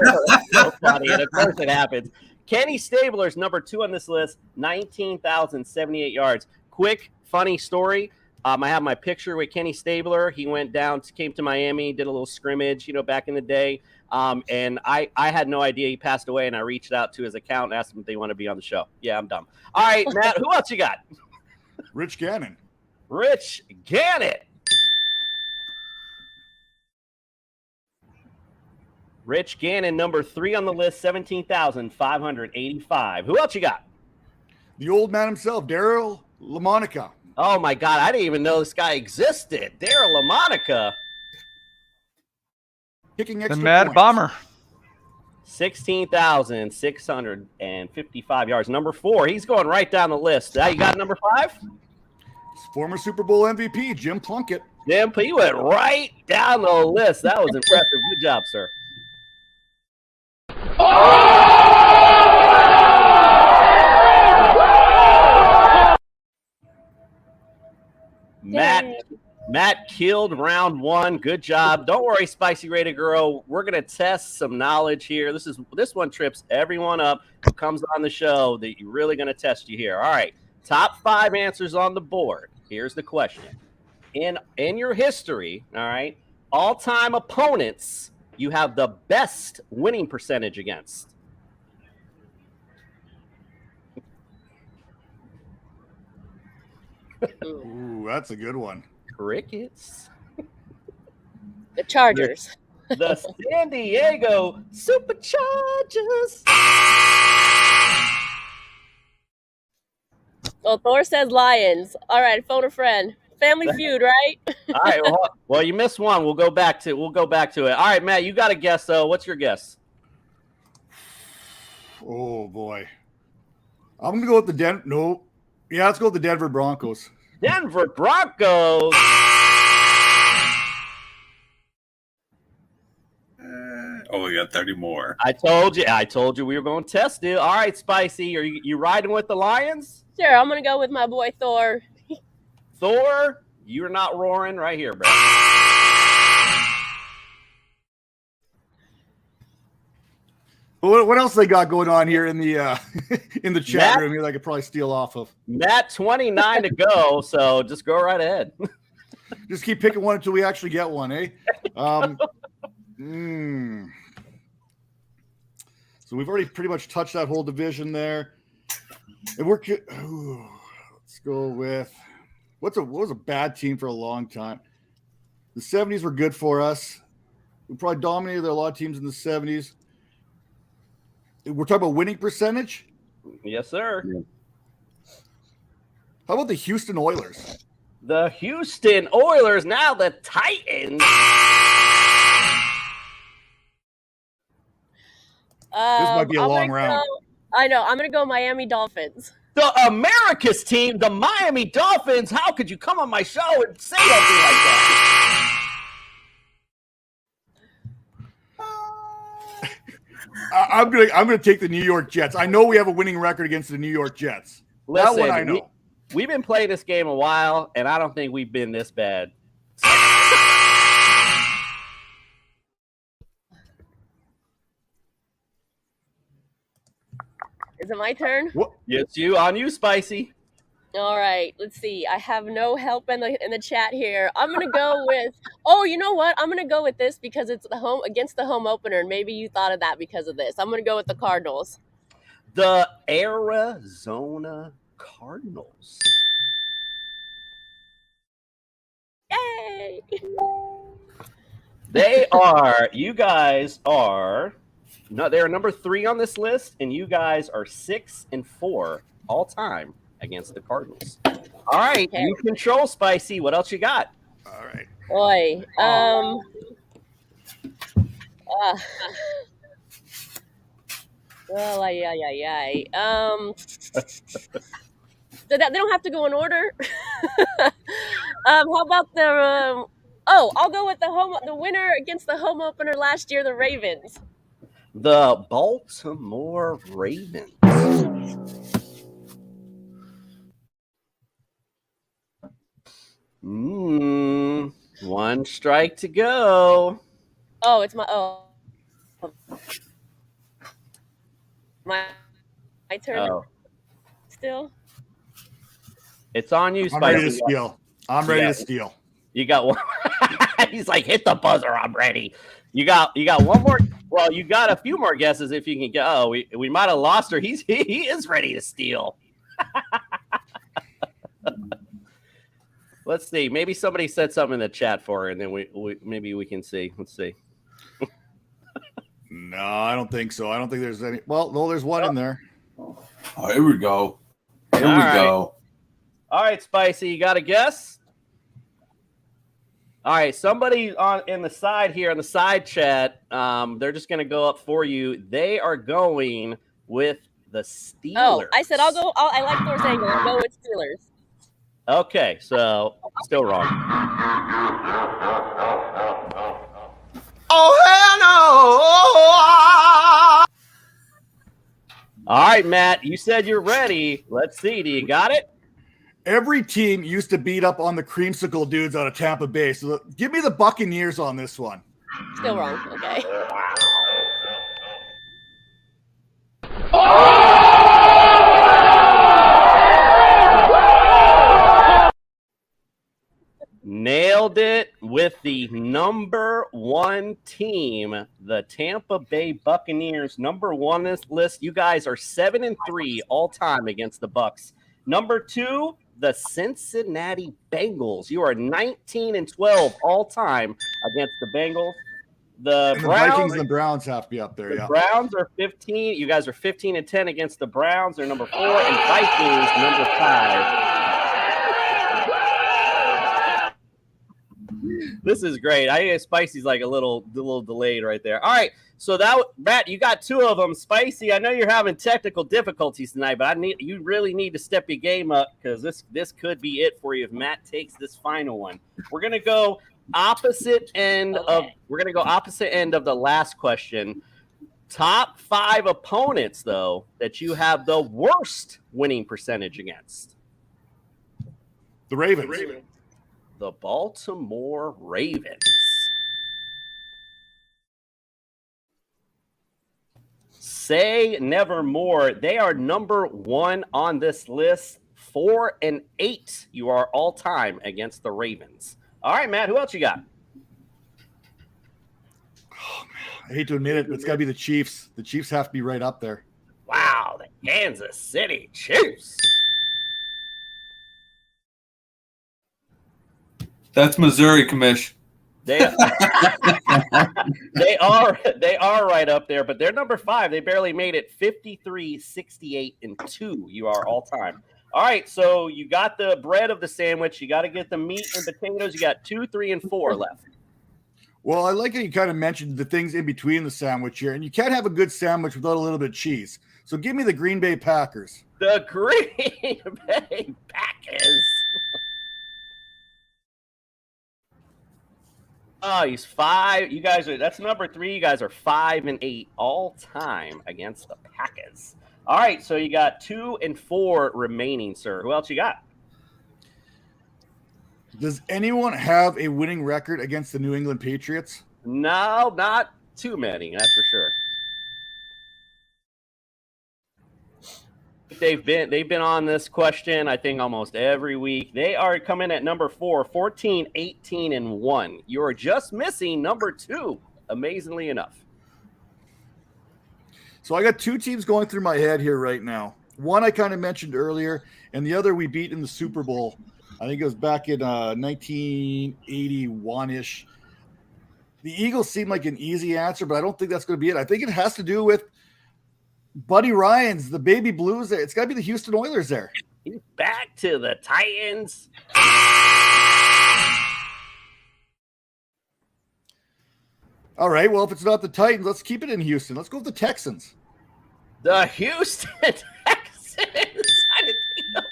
so funny, and of course it happens. Kenny Stabler's number 2 on this list, 19,078 yards. Quick, funny story. I have my picture with Kenny Stabler. He went down, came to Miami, did a little scrimmage, back in the day. And I had no idea he passed away, and I reached out to his account and asked him if they want to be on the show. Yeah, I'm dumb. All right, Matt, who else you got? Rich Gannon. Rich Gannon. Rich Gannon, number 3 on the list, 17,585. Who else you got? The old man himself, Daryl LaMonica. Oh, my God. I didn't even know this guy existed. Daryl LaMonica. Kicking The extra Mad points. Bomber. 16,655 yards. Number 4. He's going right down the list. Now you got number 5? Former Super Bowl MVP, Jim Plunkett. Jim, he went right down the list. That was impressive. Good job, sir. Matt killed round 1. Good job. Don't worry, Spicy Raider Girl. We're gonna test some knowledge here. This one trips everyone up who comes on the show. That you're really gonna test you here. All right, top 5 answers on the board. Here's the question: in your history, all right, all-time opponents you have the best winning percentage against. Ooh, that's a good one. Crickets. the Chargers. The San Diego Superchargers. Well, Thor says Lions. All right, phone a friend. Family Feud, right? All right. Well, you missed one. We'll go back to it. All right, Matt, you got a guess though. What's your guess? Oh boy, I'm gonna go with the No, yeah, let's go with the Denver Broncos. Denver Broncos. Oh, we got 30 more. I told you we were going to test it. All right, Spicy, are you riding with the Lions? Sure, I'm gonna go with my boy Thor. Thor, you're not roaring right here, bro. What else they got going on here in the in the chat room here that I could probably steal off of? Matt, 29 to go, so just go right ahead. Just keep picking one until we actually get one, eh? So we've already pretty much touched that whole division there. And let's go with what was a bad team for a long time. The 70s were good for us. We probably dominated a lot of teams in the 70s. We're talking about winning percentage? Yes, sir. How about the Houston Oilers? The Houston Oilers, now the Titans. This might be a long round. I know. I'm going to go Miami Dolphins. The America's team, the Miami Dolphins. How could you come on my show and say something like that? I'm gonna take the New York Jets. I know we have a winning record against the New York Jets. Listen, that one I know. We've been playing this game a while, and I don't think we've been this bad. Is it my turn? What? Yes, on you, Spicy. All right, let's see. I have no help in the chat here. I'm gonna go with. Oh, you know what? I'm gonna go with this because it's against the home opener, and maybe you thought of that because of this. I'm gonna go with the Cardinals. The Arizona Cardinals. Yay! You guys are No, they're number 3 on this list, and you guys are 6-4 all time against the Cardinals. All right, Okay. you control, Spicy. What else you got? All right. Boy. Well, ay. They don't have to go in order. How about the? I'll go with the winner against the home opener last year, the Ravens. The Baltimore Ravens. One strike to go. Oh, it's my my turn. Oh, Still. it's on you, I'm Spicy. ready to steal. I'm ready Yeah. to steal. You got one. He's like, hit the buzzer. I'm ready. You got one more. Well, you got a few more guesses if you can get. Oh, we might have lost her. He is ready to steal. Let's see. Maybe somebody said something in the chat for her, and then we maybe we can see. Let's see. No, I don't think so. I don't think there's any. Well, no, there's one in there. Oh, here we go. Here All we right. go. All right, Spicy, you got a guess? All right, somebody in the side here, in the side chat, they're just going to go up for you. They are going with the Steelers. Oh, I said I'll go. I like Thor's angle. I'll go with Steelers. Okay, so still wrong. Oh, hell no! All right, Matt, you said you're ready. Let's see. Do you got it? Every team used to beat up on the creamsicle dudes out of Tampa Bay. So give me the Buccaneers on this one. Still wrong. Okay. Nailed it with the number 1 team, the Tampa Bay Buccaneers. Number 1 on this list. You guys are 7-3 all time against the Bucs. Number 2, the Cincinnati Bengals. You are 19-12 all time against the Bengals. The And the Browns, Vikings and the Browns have to be up there. the Yeah. Browns are 15. You guys are 15-10 against the Browns. They're number 4, and Vikings number 5. This is great. I think Spicy's like a little delayed right there. All right, so Matt, you got 2 of them. Spicy, I know you're having technical difficulties tonight, but you really need to step your game up because this could be it for you if Matt takes this final one. We're gonna go opposite end of the last question. Top 5 opponents though that you have the worst winning percentage against. The Ravens. The Baltimore Ravens. Say nevermore. They are number 1 on this list. 4-8. You are all time against the Ravens. All right, Matt. Who else you got? I hate to admit it, but it's got to be the Chiefs. The Chiefs have to be right up there. Wow, the Kansas City Chiefs. That's Missouri, Commish. They are right up there, but they're number 5. They barely made it. 53, 68, and 2. You are all time. All right, so you got the bread of the sandwich. You got to get the meat and potatoes. You got 2, 3, and 4 left. Well, I like how you kind of mentioned the things in between the sandwich here, and you can't have a good sandwich without a little bit of cheese. So give me the Green Bay Packers. The Green Bay Packers. Oh, he's 5. You guys that's number 3. You guys are 5-8 all time against the Packers. All right, so you got 2 and 4 remaining, sir. Who else you got? Does anyone have a winning record against the New England Patriots? No, not too many, that's for sure. They've been on this question, I think, almost every week. They are coming at number 4, 14, 18, and 1. You're just missing number 2, amazingly enough. So I got 2 teams going through my head here right now. One I kind of mentioned earlier, and the other we beat in the Super Bowl. I think it was back in 1981-ish. The Eagles seem like an easy answer, but I don't think that's going to be it. I think it has to do with Buddy Ryan's, the baby Blues there. It's got to be the Houston Oilers there. He's back to the Titans. All right, well, if it's not the Titans, let's keep it in Houston. Let's go with the Texans. The Houston Texans. I didn't think that.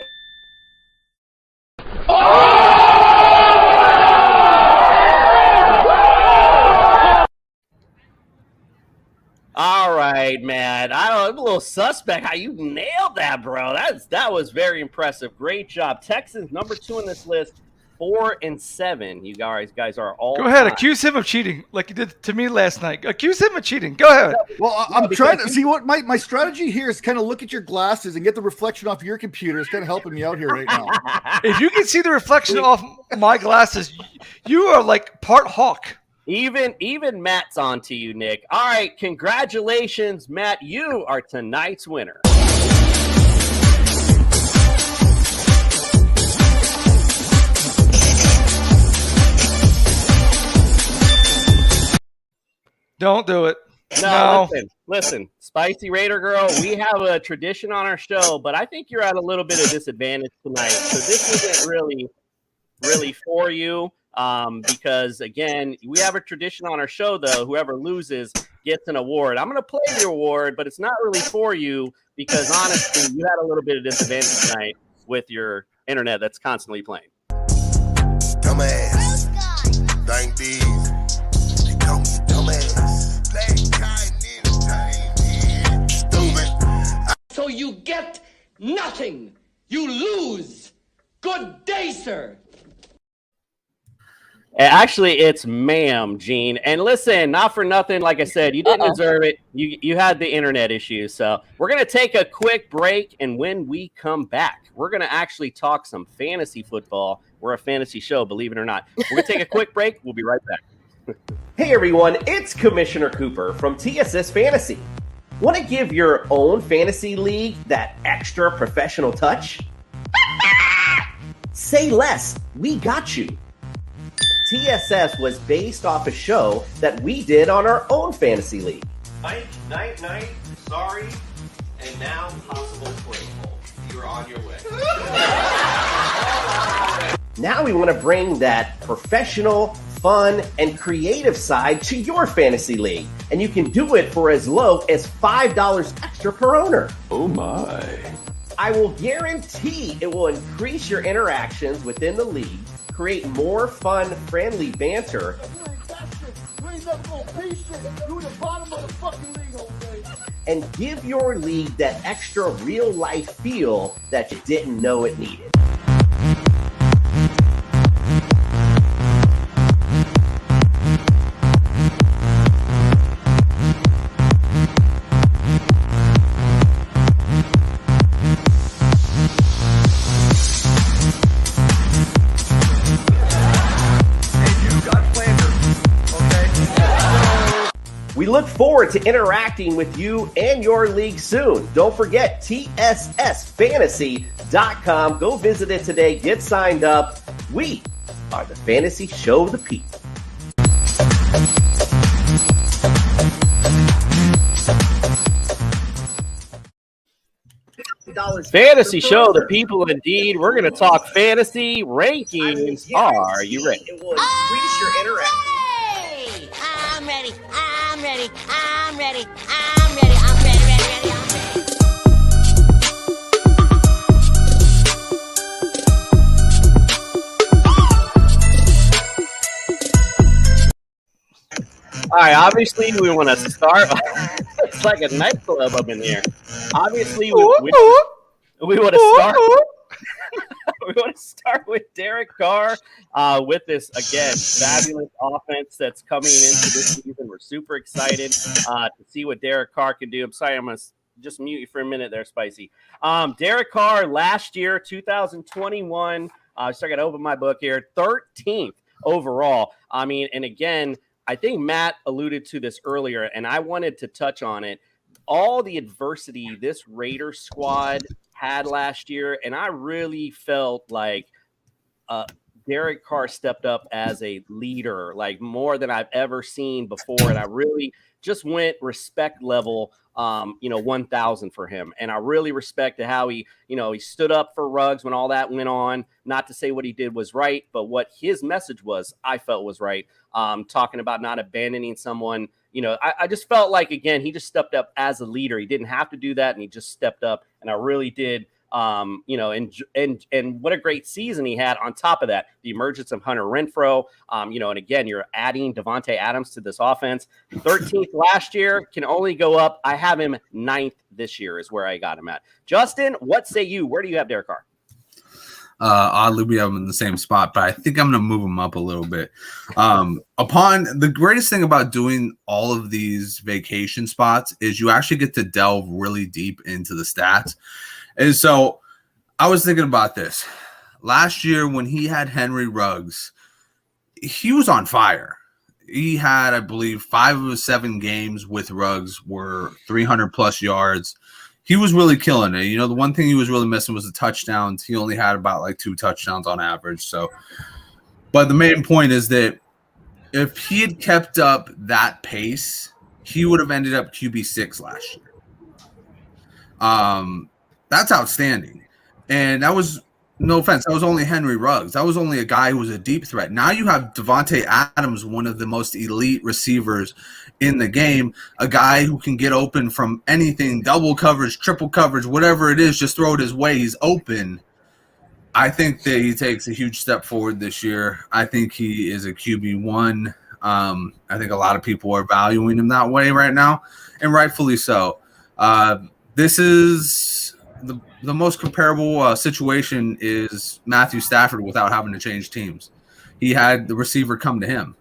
All right, man. I'm a little suspect how you nailed that, bro. That was very impressive. Great job. Texans number 2 on this list, 4 and 7. You guys are all. Go ahead, accuse him of cheating, like you did to me last night. Accuse him of cheating. Go ahead. Well, I'm trying to see what my strategy here is. Kind of look at your glasses and get the reflection off your computer. It's kind of helping me out here right now. If you can see the reflection off my glasses, you are like part hawk. Even Matt's on to you, Nick. All right, congratulations, Matt. You are tonight's winner. Don't do it. No. Listen, Spicy Raider Girl, we have a tradition on our show, but I think you're at a little bit of disadvantage tonight. So this isn't really for you. Because again, we have a tradition on our show, though. Whoever loses gets an award. I'm going to play the award, but it's not really for you because honestly, you had a little bit of disadvantage tonight with your internet that's constantly playing. Dumbass. Thank these. They call me dumbass. Stupid. So you get nothing. You lose. Good day, sir. Actually, it's ma'am, Gene. And listen, not for nothing, like I said, you didn't deserve it. You had the internet issues. So we're going to take a quick break. And when we come back, we're going to actually talk some fantasy football. We're a fantasy show, believe it or not. We're going to take a quick break. We'll be right back. Hey, everyone. It's Commissioner Cooper from TSS Fantasy. Want to give your own fantasy league that extra professional touch? Say less. We got you. TSS was based off a show that we did on our own fantasy league. Night, sorry, and now possible play hole. You're on your way. Now we want to bring that professional, fun, and creative side to your fantasy league. And you can do it for as low as $5 extra per owner. Oh my. I will guarantee it will increase your interactions within the league, create more fun, friendly banter, and give your league that extra real-life feel that you didn't know it needed. We look forward to interacting with you and your league soon. Don't forget TSSFantasy.com. Go visit it today. Get signed up. We are the fantasy show of the people. Fantasy show the people indeed. We're going to talk fantasy rankings. Are you ready? It will increase your interaction. I'm ready. I'm ready. I'm ready. I'm ready. I'm ready. Ready. I'm ready. All right, obviously we want to start. It's like a nightclub up in here. Obviously, we want to start. We want to start with Derek Carr with this, again, fabulous offense that's coming into this season. We're super excited to see what Derek Carr can do. I'm sorry, I'm going to just mute you for a minute there, Spicy. Derek Carr last year, 2021, so I got to open my book here, 13th overall. I mean, and again, I think Matt alluded to this earlier, and I wanted to touch on it. All the adversity this Raider squad had last year, and I really felt like Derek Carr stepped up as a leader, like more than I've ever seen before. And I really just went respect level, 1,000 for him. And I really respected how he stood up for Ruggs when all that went on. Not to say what he did was right, but what his message was, I felt was right. Talking about not abandoning someone. I just felt like, again, he just stepped up as a leader. He didn't have to do that, and he just stepped up. And I really did. And what a great season he had. On top of that, the emergence of Hunter Renfrow, and again, you're adding Davante Adams to this offense. 13th last year, can only go up. I have him 9th this year is where I got him at. Justin, what say you? Where do you have Derek Carr? Oddly, we have him in the same spot, but I think I'm going to move him up a little bit. Upon the greatest thing about doing all of these vacation spots is you actually get to delve really deep into the stats. And so I was thinking about this last year when he had Henry Ruggs, he was on fire. He had, I believe, 5 of his 7 games with Ruggs were 300 plus yards. He was really killing it. The one thing he was really missing was the touchdowns. He only had about like 2 touchdowns on average. So, but the main point is that if he had kept up that pace, he would have ended up QB6 last year. That's outstanding. And that was, no offense, that was only Henry Ruggs. That was only a guy who was a deep threat. Now you have Davante Adams, one of the most elite receivers in the game, a guy who can get open from anything, double coverage, triple coverage, whatever it is, just throw it his way. He's open. I think that he takes a huge step forward this year. I think he is a QB1. I think a lot of people are valuing him that way right now, and rightfully so. This is the most comparable situation is Matthew Stafford without having to change teams. He had the receiver come to him.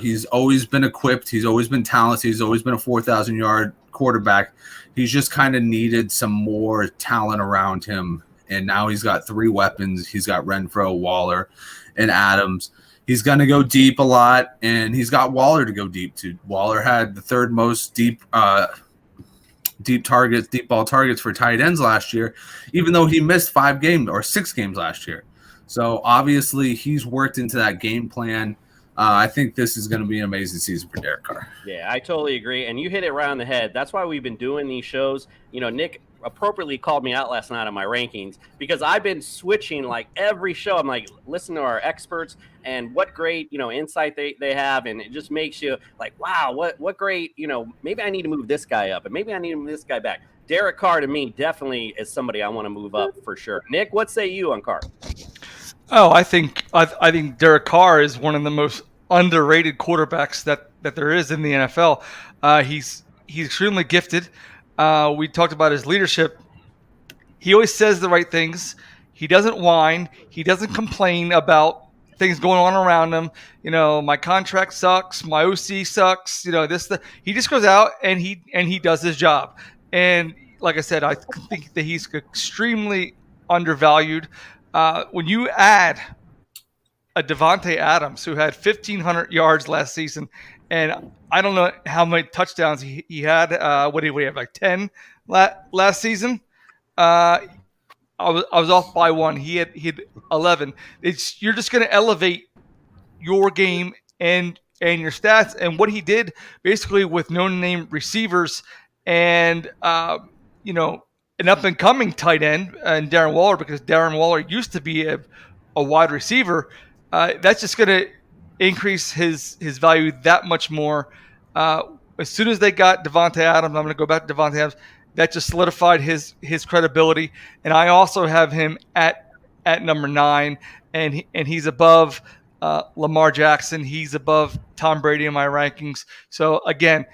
He's always been equipped. He's always been talented. He's always been a 4,000-yard quarterback. He's just kind of needed some more talent around him. And now he's got 3 weapons. He's got Renfrow, Waller, and Adams. He's going to go deep a lot, and he's got Waller to go deep to. Waller had the 3rd most deep ball targets for tight ends last year, even though he missed 5 games or 6 games last year. So obviously he's worked into that game plan. I think this is going to be an amazing season for Derek Carr. Yeah, I totally agree. And you hit it right on the head. That's why we've been doing these shows. Nick appropriately called me out last night on my rankings because I've been switching like every show. I'm like, listen to our experts and what great, insight they have. And it just makes you like, wow, what great, maybe I need to move this guy up and maybe I need to move this guy back. Derek Carr to me definitely is somebody I want to move up for sure. Nick, what say you on Carr? Oh, I think Derek Carr is one of the most underrated quarterbacks that there is in the NFL. He's extremely gifted. We talked about his leadership. He always says the right things. He doesn't whine. He doesn't complain about things going on around him. My contract sucks. My OC sucks. He just goes out and he does his job. And like I said, I think that he's extremely undervalued. When you add a Davante Adams who had 1,500 yards last season, and I don't know how many touchdowns he had. What did we have, like 10 last season? I was off by 1. He had 11. You're just going to elevate your game and your stats. And what he did basically with no-name receivers and an up-and-coming tight end and Darren Waller, because Darren Waller used to be a wide receiver. That's just going to increase his value that much more. As soon as they got Davante Adams, I'm going to go back to Davante Adams. That just solidified his credibility, and I also have him at number 9, and he's above Lamar Jackson. He's above Tom Brady in my rankings. So again,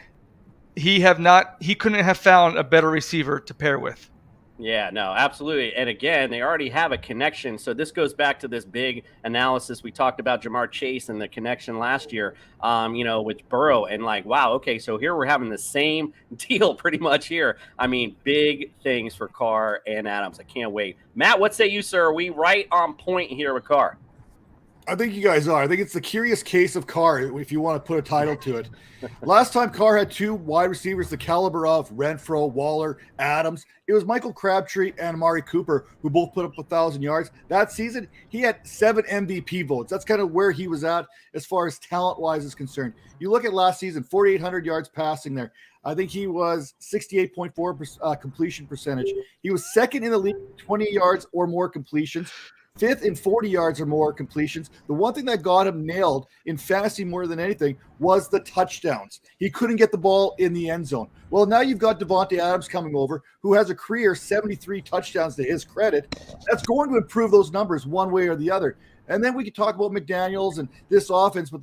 he couldn't have found a better receiver to pair with. Yeah, no, absolutely. And again, they already have a connection. So this goes back to this big analysis. We talked about Jamar Chase and the connection last year, with Burrow. And like, wow, okay, so here we're having the same deal pretty much here. I mean, big things for Carr and Adams. I can't wait. Matt, what say you, sir? Are we right on point here with Carr? I think you guys are. I think it's the curious case of Carr, if you want to put a title to it. Last time Carr had two wide receivers, the caliber of Renfro, Waller, Adams, it was Michael Crabtree and Amari Cooper, who both put up 1,000 yards. That season, he had 7 MVP votes. That's kind of where he was at as far as talent-wise is concerned. You look at last season, 4,800 yards passing there. I think he was 68.4% completion percentage. He was second in the league, 20 yards or more completions. 5th in 40 yards or more completions. The one thing that got him nailed in fantasy more than anything was the touchdowns. He couldn't get the ball in the end zone. Well, now you've got Devontae Adams coming over, who has a career 73 touchdowns to his credit. That's going to improve those numbers one way or the other. And then we could talk about McDaniels and this offense, but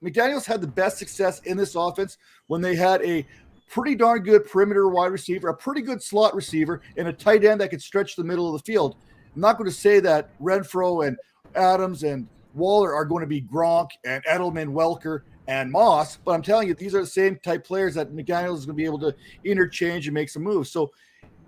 McDaniels had the best success in this offense when they had a pretty darn good perimeter wide receiver, a pretty good slot receiver, and a tight end that could stretch the middle of the field. I'm not going to say that Renfro and Adams and Waller are going to be Gronk and Edelman, Welker, and Moss, but I'm telling you, these are the same type players that McDaniels is going to be able to interchange and make some moves. So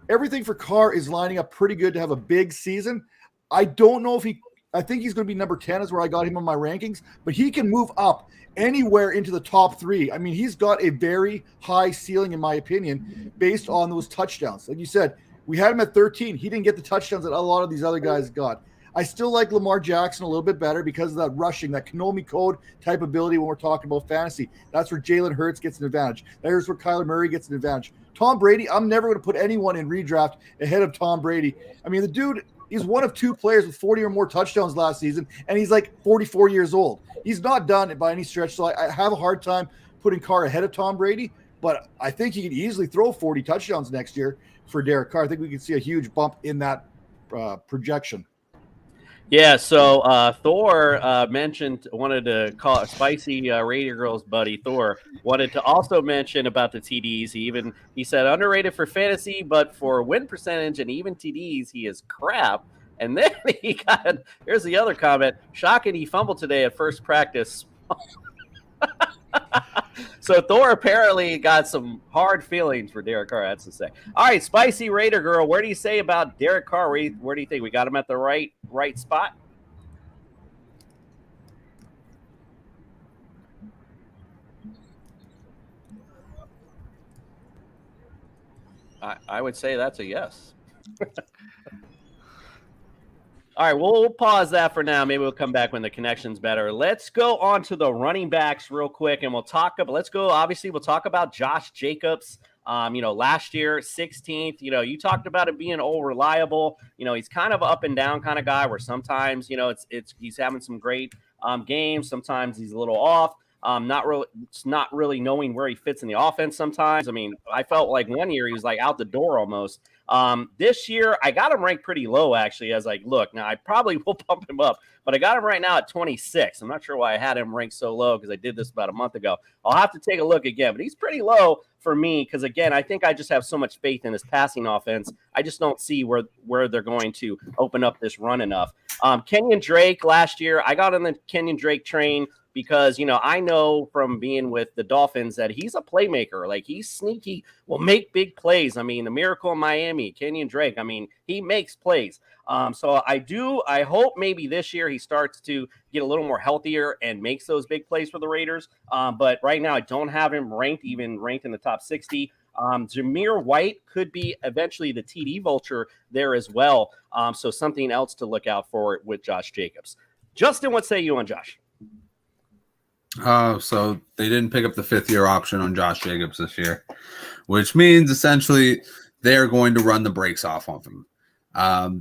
everything for Carr is lining up pretty good to have a big season. I don't know if I think he's going to be number 10 is where I got him on my rankings, but he can move up anywhere into the top 3. I mean, he's got a very high ceiling, in my opinion, based on those touchdowns. Like you said, we had him at 13. He didn't get the touchdowns that a lot of these other guys got. I still like Lamar Jackson a little bit better because of that rushing, that Konami code type ability when we're talking about fantasy. That's where Jalen Hurts gets an advantage. There's where Kyler Murray gets an advantage. Tom Brady, I'm never going to put anyone in redraft ahead of Tom Brady. I mean, the dude, he's one of 2 players with 40 or more touchdowns last season, and he's like 44 years old. He's not done by any stretch, so I have a hard time putting Carr ahead of Tom Brady, but I think he could easily throw 40 touchdowns next year for Derek Carr. I think we could see a huge bump in that projection. Yeah, so Thor wanted to call it Spicy Raider Girls buddy Thor wanted to also mention about the TDs. He said underrated for fantasy, but for win percentage and even TDs, he is crap. And then here's the other comment. Shocking, he fumbled today at first practice. So Thor apparently got some hard feelings for Derek Carr, that's to say. All right, Spicy Raider Girl, where do you say about Derek Carr? Where do you think we got him at the right spot? I would say that's a yes. All right, we'll pause that for now. Maybe we'll come back when the connection's better. Let's go on to the running backs real quick, and we'll talk about Josh Jacobs. Last year, 16th. You talked about it being all reliable. He's kind of up and down kind of guy where sometimes, he's having some great games. Sometimes he's a little off. Not really knowing where he fits in the offense sometimes. I mean, I felt like one year he was like out the door almost. This year, I got him ranked pretty low, actually, as like, look, now I probably will bump him up, but I got him right now at 26. I'm not sure why I had him ranked so low because I did this about a month ago. I'll have to take a look again, but he's pretty low for me because, again, I think I just have so much faith in his passing offense. I just don't see where they're going to open up this run enough. Kenyon Drake last year, I got on the Kenyon Drake train because, I know from being with the Dolphins that he's a playmaker. Like, he's sneaky, will make big plays. I mean, the Miracle in Miami, Kenyon Drake, I mean, he makes plays. So I hope maybe this year he starts to get a little more healthier and makes those big plays for the Raiders. But right now I don't have him ranked in the top 60. Jameer White could be eventually the TD vulture there as well. So something else to look out for with Josh Jacobs. Justin, what say you on Josh? So they didn't pick up the 5th-year option on Josh Jacobs this year, which means essentially they're going to run the brakes off of him.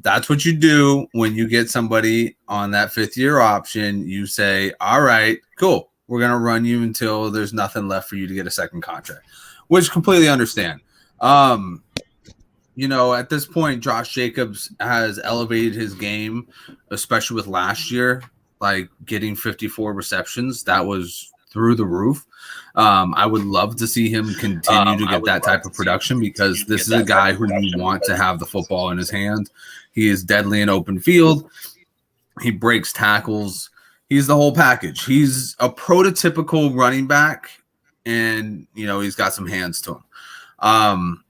That's what you do when you get somebody on that 5th-year option. You say, all right, cool. We're going to run you until there's nothing left for you to get a second contract, which completely understand. At this point, Josh Jacobs has elevated his game, especially with last year. Like getting 54 receptions, that was through the roof. I would love to see him continue to get that type of production because this is a guy who you want to have the football in his hand. He is deadly in open field. He breaks tackles. He's the whole package. He's a prototypical running back, and he's got some hands to him.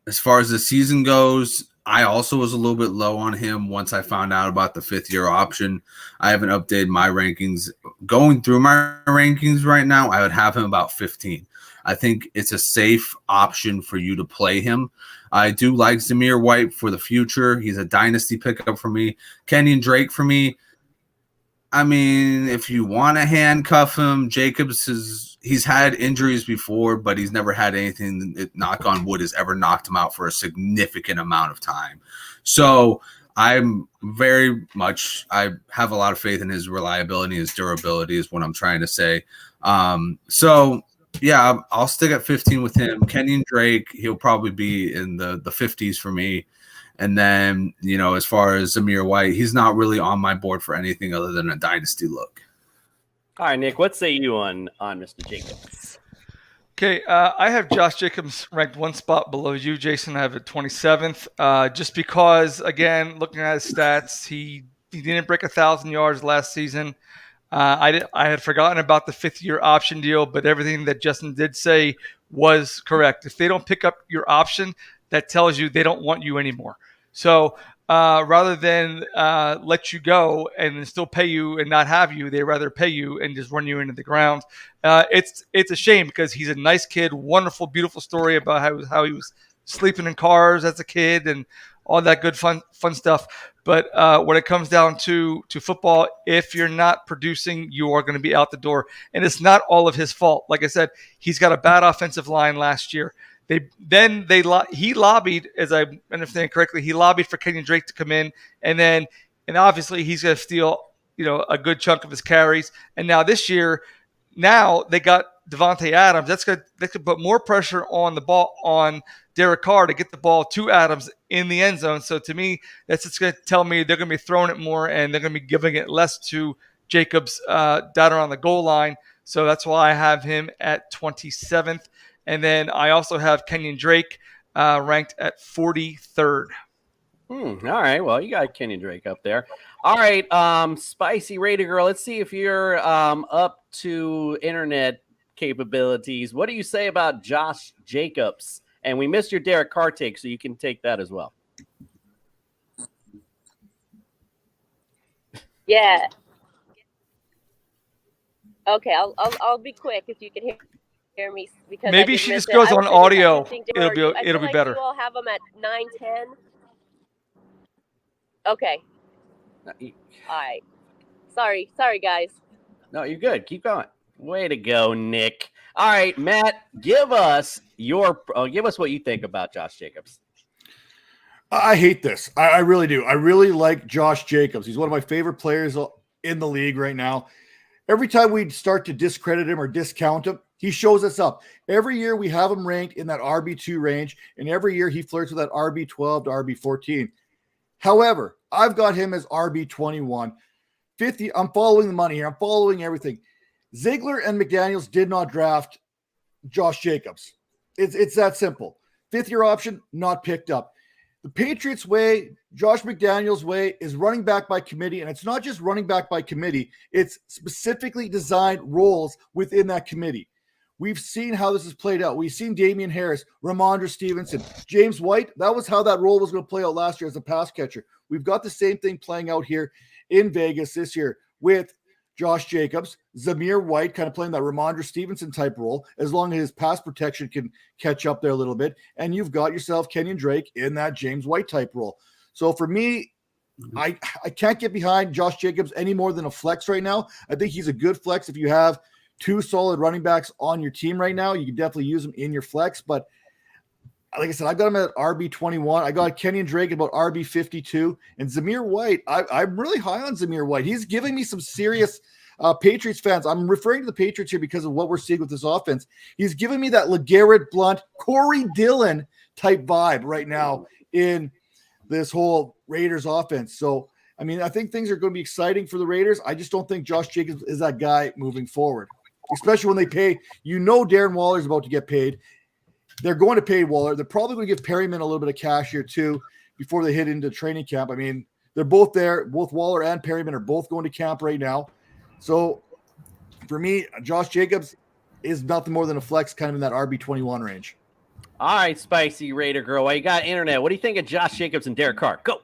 As far as the season goes, I also was a little bit low on him once I found out about the 5th-year option. I haven't updated my rankings. Going through my rankings right now, I would have him about 15. I think it's a safe option for you to play him. I do like Zamir White for the future. He's a dynasty pickup for me. Kenyon Drake for me. I mean, if you want to handcuff him, he's had injuries before, but he's never had anything that, knock on wood, has ever knocked him out for a significant amount of time. So I have a lot of faith in his reliability, his durability is what I'm trying to say. So yeah, I'll stick at 15 with him. Kenyon Drake, he'll probably be in the 50s for me. And then, as far as Zamir White, he's not really on my board for anything other than a dynasty look. All right, Nick, what say you on Mr. Jacobs? Okay, I have Josh Jacobs ranked one spot below you, Jason. I have it 27th. Just because, again, looking at his stats, he didn't break 1,000 yards last season. I had forgotten about the 5th-year option deal, but everything that Justin did say was correct. If they don't pick up your option, that tells you they don't want you anymore. So rather than let you go and then still pay you and not have you, they rather pay you and just run you into the ground. It's a shame because he's a nice kid, wonderful, beautiful story about how he was sleeping in cars as a kid and all that good fun stuff. But when it comes down to football, if you're not producing, you are going to be out the door. And it's not all of his fault. Like I said, he's got a bad offensive line last year. He lobbied, as I understand correctly, he lobbied for Kenyon Drake to come in, and obviously he's going to steal, a good chunk of his carries. And now this year, they got Devontae Adams. That could put more pressure on the ball on Derek Carr to get the ball to Adams in the end zone. So to me, that's just going to tell me they're going to be throwing it more and they're going to be giving it less to Jacobs down around the goal line. So that's why I have him at 27th. And then I also have Kenyon Drake ranked at 43rd. All right. Well, you got Kenyon Drake up there. All right. Spicy Raider Girl, let's see if you're up to internet capabilities. What do you say about Josh Jacobs? And we missed your Derek Carr take, so you can take that as well. Yeah. Okay, I'll be quick if you can hear me because maybe she just goes on audio. It'll be better. You all have them at 9:10. Okay. All right. Sorry, guys. No, you're good. Keep going. Way to go, Nick. All right, Matt, give us what you think about Josh Jacobs. I hate this. I really do. I really like Josh Jacobs. He's one of my favorite players in the league right now. Every time we start to discredit him or discount him, he shows us up. Every year we have him ranked in that RB2 range, and every year he flirts with that RB12 to RB14. However, I've got him as RB21. 50. I'm following the money here. I'm following everything. Ziegler and McDaniels did not draft Josh Jacobs. It's that simple. 5th-year option, not picked up. The Patriots way, Josh McDaniels way, is running back by committee, and it's not just running back by committee. It's specifically designed roles within that committee. We've seen how this has played out. We've seen Damian Harris, Ramondre Stevenson, James White. That was how that role was going to play out last year as a pass catcher. We've got the same thing playing out here in Vegas this year with Josh Jacobs, Zamir White, kind of playing that Ramondre Stevenson type role, as long as his pass protection can catch up there a little bit. And you've got yourself Kenyon Drake in that James White type role. So for me, I can't get behind Josh Jacobs any more than a flex right now. I think he's a good flex. If you have 2 solid running backs on your team right now, you can definitely use them in your flex. But like I said, I got him at RB21. I got Kenyon Drake about RB52. And Zamir White, I'm really high on Zamir White. He's giving me some serious Patriots fans. I'm referring to the Patriots here because of what we're seeing with this offense. He's giving me that LeGarrette Blount, Corey Dillon type vibe right now in this whole Raiders offense. So, I mean, I think things are going to be exciting for the Raiders. I just don't think Josh Jacobs is that guy moving forward, especially when they pay. Darren Waller's about to get paid. They're going to pay Waller. They're probably going to give Perryman a little bit of cash here too before they hit into training camp. I mean, they're both there. Both Waller and Perryman are both going to camp right now. So for me, Josh Jacobs is nothing more than a flex kind of in that RB21 range. All right, Spicy Raider girl. Well, you got internet. What do you think of Josh Jacobs and Derek Carr? Go.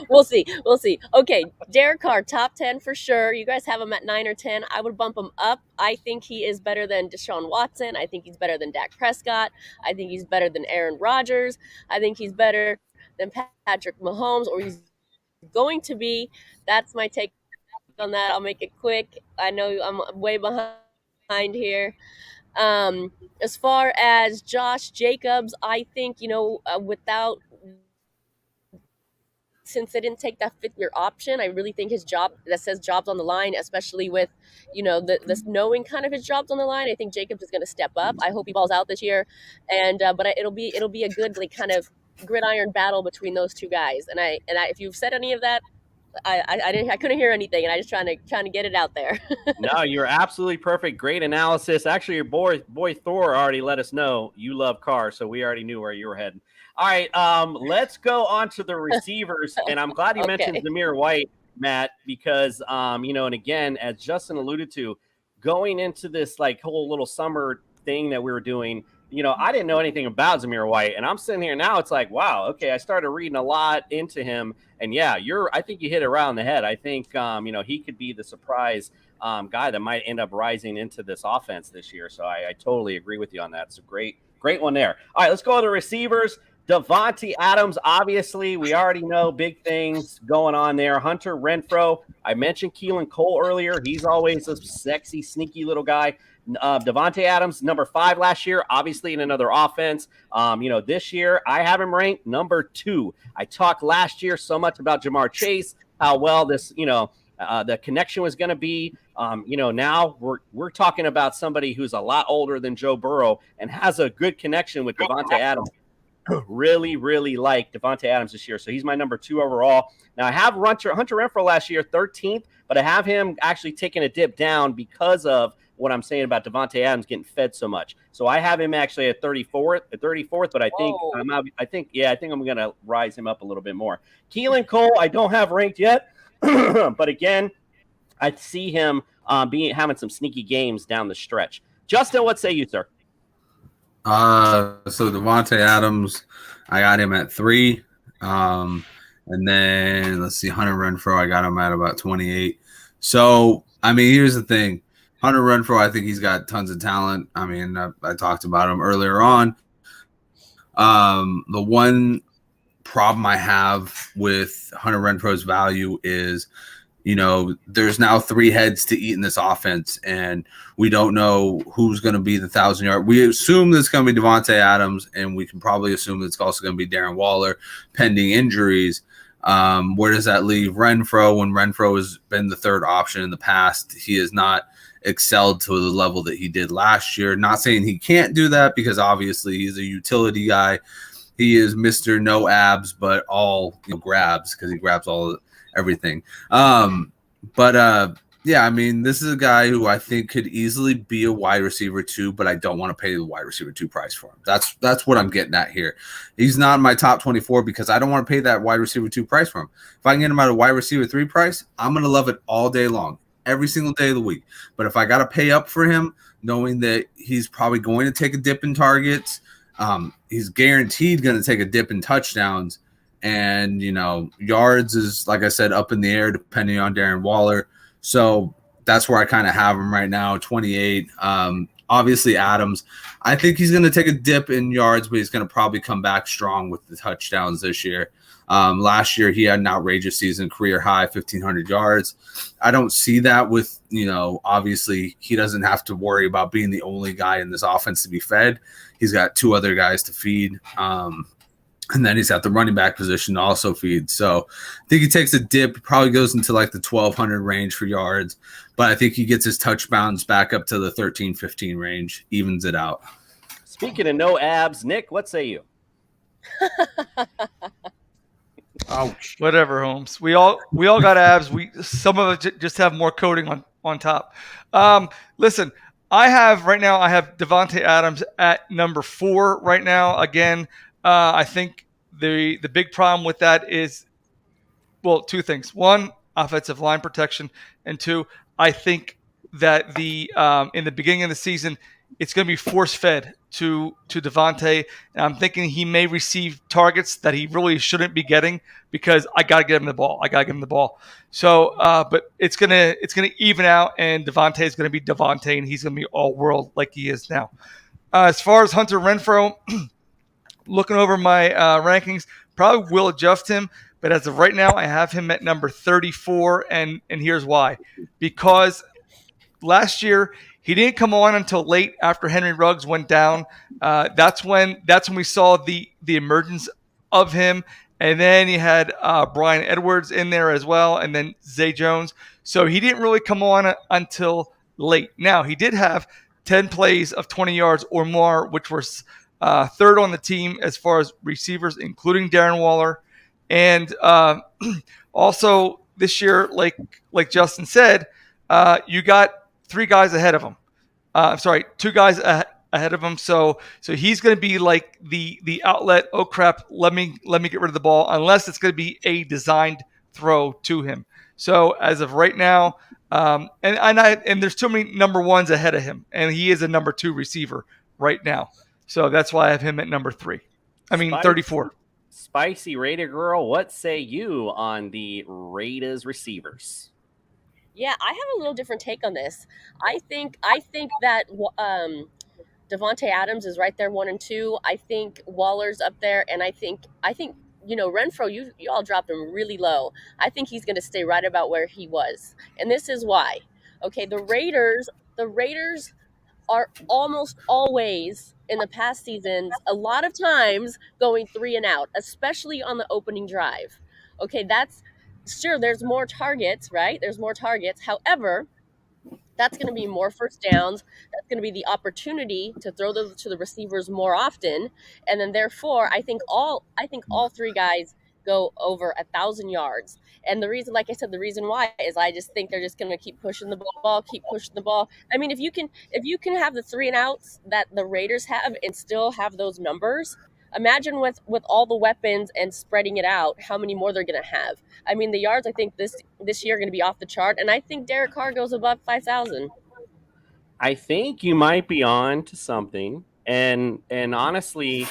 We'll see. We'll see. Okay, Derek Carr, top 10 for sure. You guys have him at 9 or 10. I would bump him up. I think he is better than Deshaun Watson. I think he's better than Dak Prescott. I think he's better than Aaron Rodgers. I think he's better than Patrick Mahomes, or he's going to be. That's my take on that. I'll make it quick. I know I'm way behind here. As far as Josh Jacobs, I think, since they didn't take that fifth-year option, I really think his job that says jobs on the line, especially with, this knowing kind of his jobs on the line. I think Jacobs is going to step up. I hope he balls out this year, but it'll be a good kind of gridiron battle between those two guys. And I if you've said any of that, I couldn't hear anything, and I just trying to get it out there. No, you're absolutely perfect. Great analysis. Actually, your boy Thor already let us know you love Carr, so we already knew where you were heading. All right, let's go on to the receivers, and I'm glad you mentioned Zamir White, Matt, because and again, as Justin alluded to, going into this whole little summer thing that we were doing, I didn't know anything about Zamir White, and I'm sitting here now. It's like, wow, okay, I started reading a lot into him, and yeah, I think you hit it right on the head. I think he could be the surprise guy that might end up rising into this offense this year. So I totally agree with you on that. It's a great one there. All right, let's go to the receivers. Davante Adams, obviously, we already know big things going on there. Hunter Renfrow, I mentioned Keelan Cole earlier. He's always a sexy, sneaky little guy. Davante Adams, number 5 last year, obviously in another offense. This year I have him ranked number 2. I talked last year so much about Jamar Chase, how well this, the connection was going to be. Now we're talking about somebody who's a lot older than Joe Burrow and has a good connection with Davante Adams. Really, really like Davante Adams this year. So he's my number 2 overall. Now I have Hunter Renfrow last year, 13th, but I have him actually taking a dip down because of what I'm saying about Davante Adams getting fed so much. So I have him actually at 34th, but I think I think I'm going to rise him up a little bit more. Keelan Cole, I don't have ranked yet, but again, I see him having some sneaky games down the stretch. Justin, what say you, sir? So Davante Adams, I got him at 3. And then let's see, Hunter Renfrow, I got him at about 28. So, I mean, here's the thing. Hunter Renfrow, I think he's got tons of talent. I mean, I talked about him earlier on. The one problem I have with Hunter Renfrow's value is, there's now 3 heads to eat in this offense, and we don't know who's going to be the 1,000-yard. We assume that it's going to be Davante Adams, and we can probably assume that it's also going to be Darren Waller, pending injuries. Where does that leave Renfrow? When Renfrow has been the 3rd option in the past, he has not excelled to the level that he did last year. Not saying he can't do that, because obviously he's a utility guy. He is Mr. No Abs, but all grabs, because he grabs everything. Yeah, I mean, this is a guy who I think could easily be a wide receiver 2, but I don't want to pay the wide receiver 2 price for him. That's what I'm getting at here. He's not in my top 24 because I don't want to pay that wide receiver 2 price for him. If I can get him at a wide receiver 3 price, I'm going to love it all day long, every single day of the week. But if I got to pay up for him, knowing that he's probably going to take a dip in targets, he's guaranteed going to take a dip in touchdowns, and yards is, like I said, up in the air depending on Darren Waller. So that's where I kind of have him right now, 28. Obviously Adams, I think he's going to take a dip in yards, but he's going to probably come back strong with the touchdowns this year. Last year he had an outrageous season, career high 1,500 yards. I don't see that with, obviously he doesn't have to worry about being the only guy in this offense to be fed. He's got 2 other guys to feed. And then he's at the running back position to also feed. So I think he takes a dip, probably goes into like the 1,200 range for yards. But I think he gets his touchdowns back up to the 13, 15 range, evens it out. Speaking of no abs, Nick, what say you? Ouch. Whatever, Holmes. We all got abs. Some of us just have more coating on top. Listen, I have Davante Adams at number 4 right now. Again, I think the big problem with that is, 2 things. 1, offensive line protection, and 2, I think that in the beginning of the season, it's going to be force fed to Devontae. And I'm thinking he may receive targets that he really shouldn't be getting because I got to get him the ball. So, but it's gonna even out, and Devontae is gonna be Devontae, and he's gonna be all world like he is now. As far as Hunter Renfrow, looking over my rankings, probably will adjust him. But as of right now, I have him at number 34, and here's why. Because last year he didn't come on until late after Henry Ruggs went down. That's when we saw the emergence of him. And then you had Brian Edwards in there as well, and then Zay Jones. So he didn't really come on until late. Now, he did have 10 plays of 20 yards or more, which was third on the team as far as receivers, including Darren Waller. And also this year, like Justin said, you got two guys ahead of him. Ahead of him. So he's going to be like the outlet. Oh crap! Let me get rid of the ball. Unless it's going to be a designed throw to him. So as of right now, and there's too many number ones ahead of him, and he is a number 2 receiver right now. So that's why I have him at number 34. Spicy Raider girl, what say you on the Raiders receivers? Yeah, I have a little different take on this. I think that Devontae Adams is right there 1 and 2. I think Waller's up there, and I think Renfrow, you all dropped him really low. I think he's going to stay right about where he was, and this is why. Okay, the Raiders are almost always in the past seasons, a lot of times going 3 and out, especially on the opening drive. Okay, that's sure. There's more targets, right? There's more targets. However, that's going to be more first downs. That's going to be the opportunity to throw those to the receivers more often, and then therefore, I think all 3 guys go over 1,000 yards. And the reason, like I said, the reason why is I just think they're just going to keep pushing the ball. I mean, if you can have the 3 and outs that the Raiders have and still have those numbers, imagine with all the weapons and spreading it out, how many more they're going to have. I mean, the yards I think this year are going to be off the chart, and I think Derek Carr goes above 5,000. I think you might be on to something, and honestly,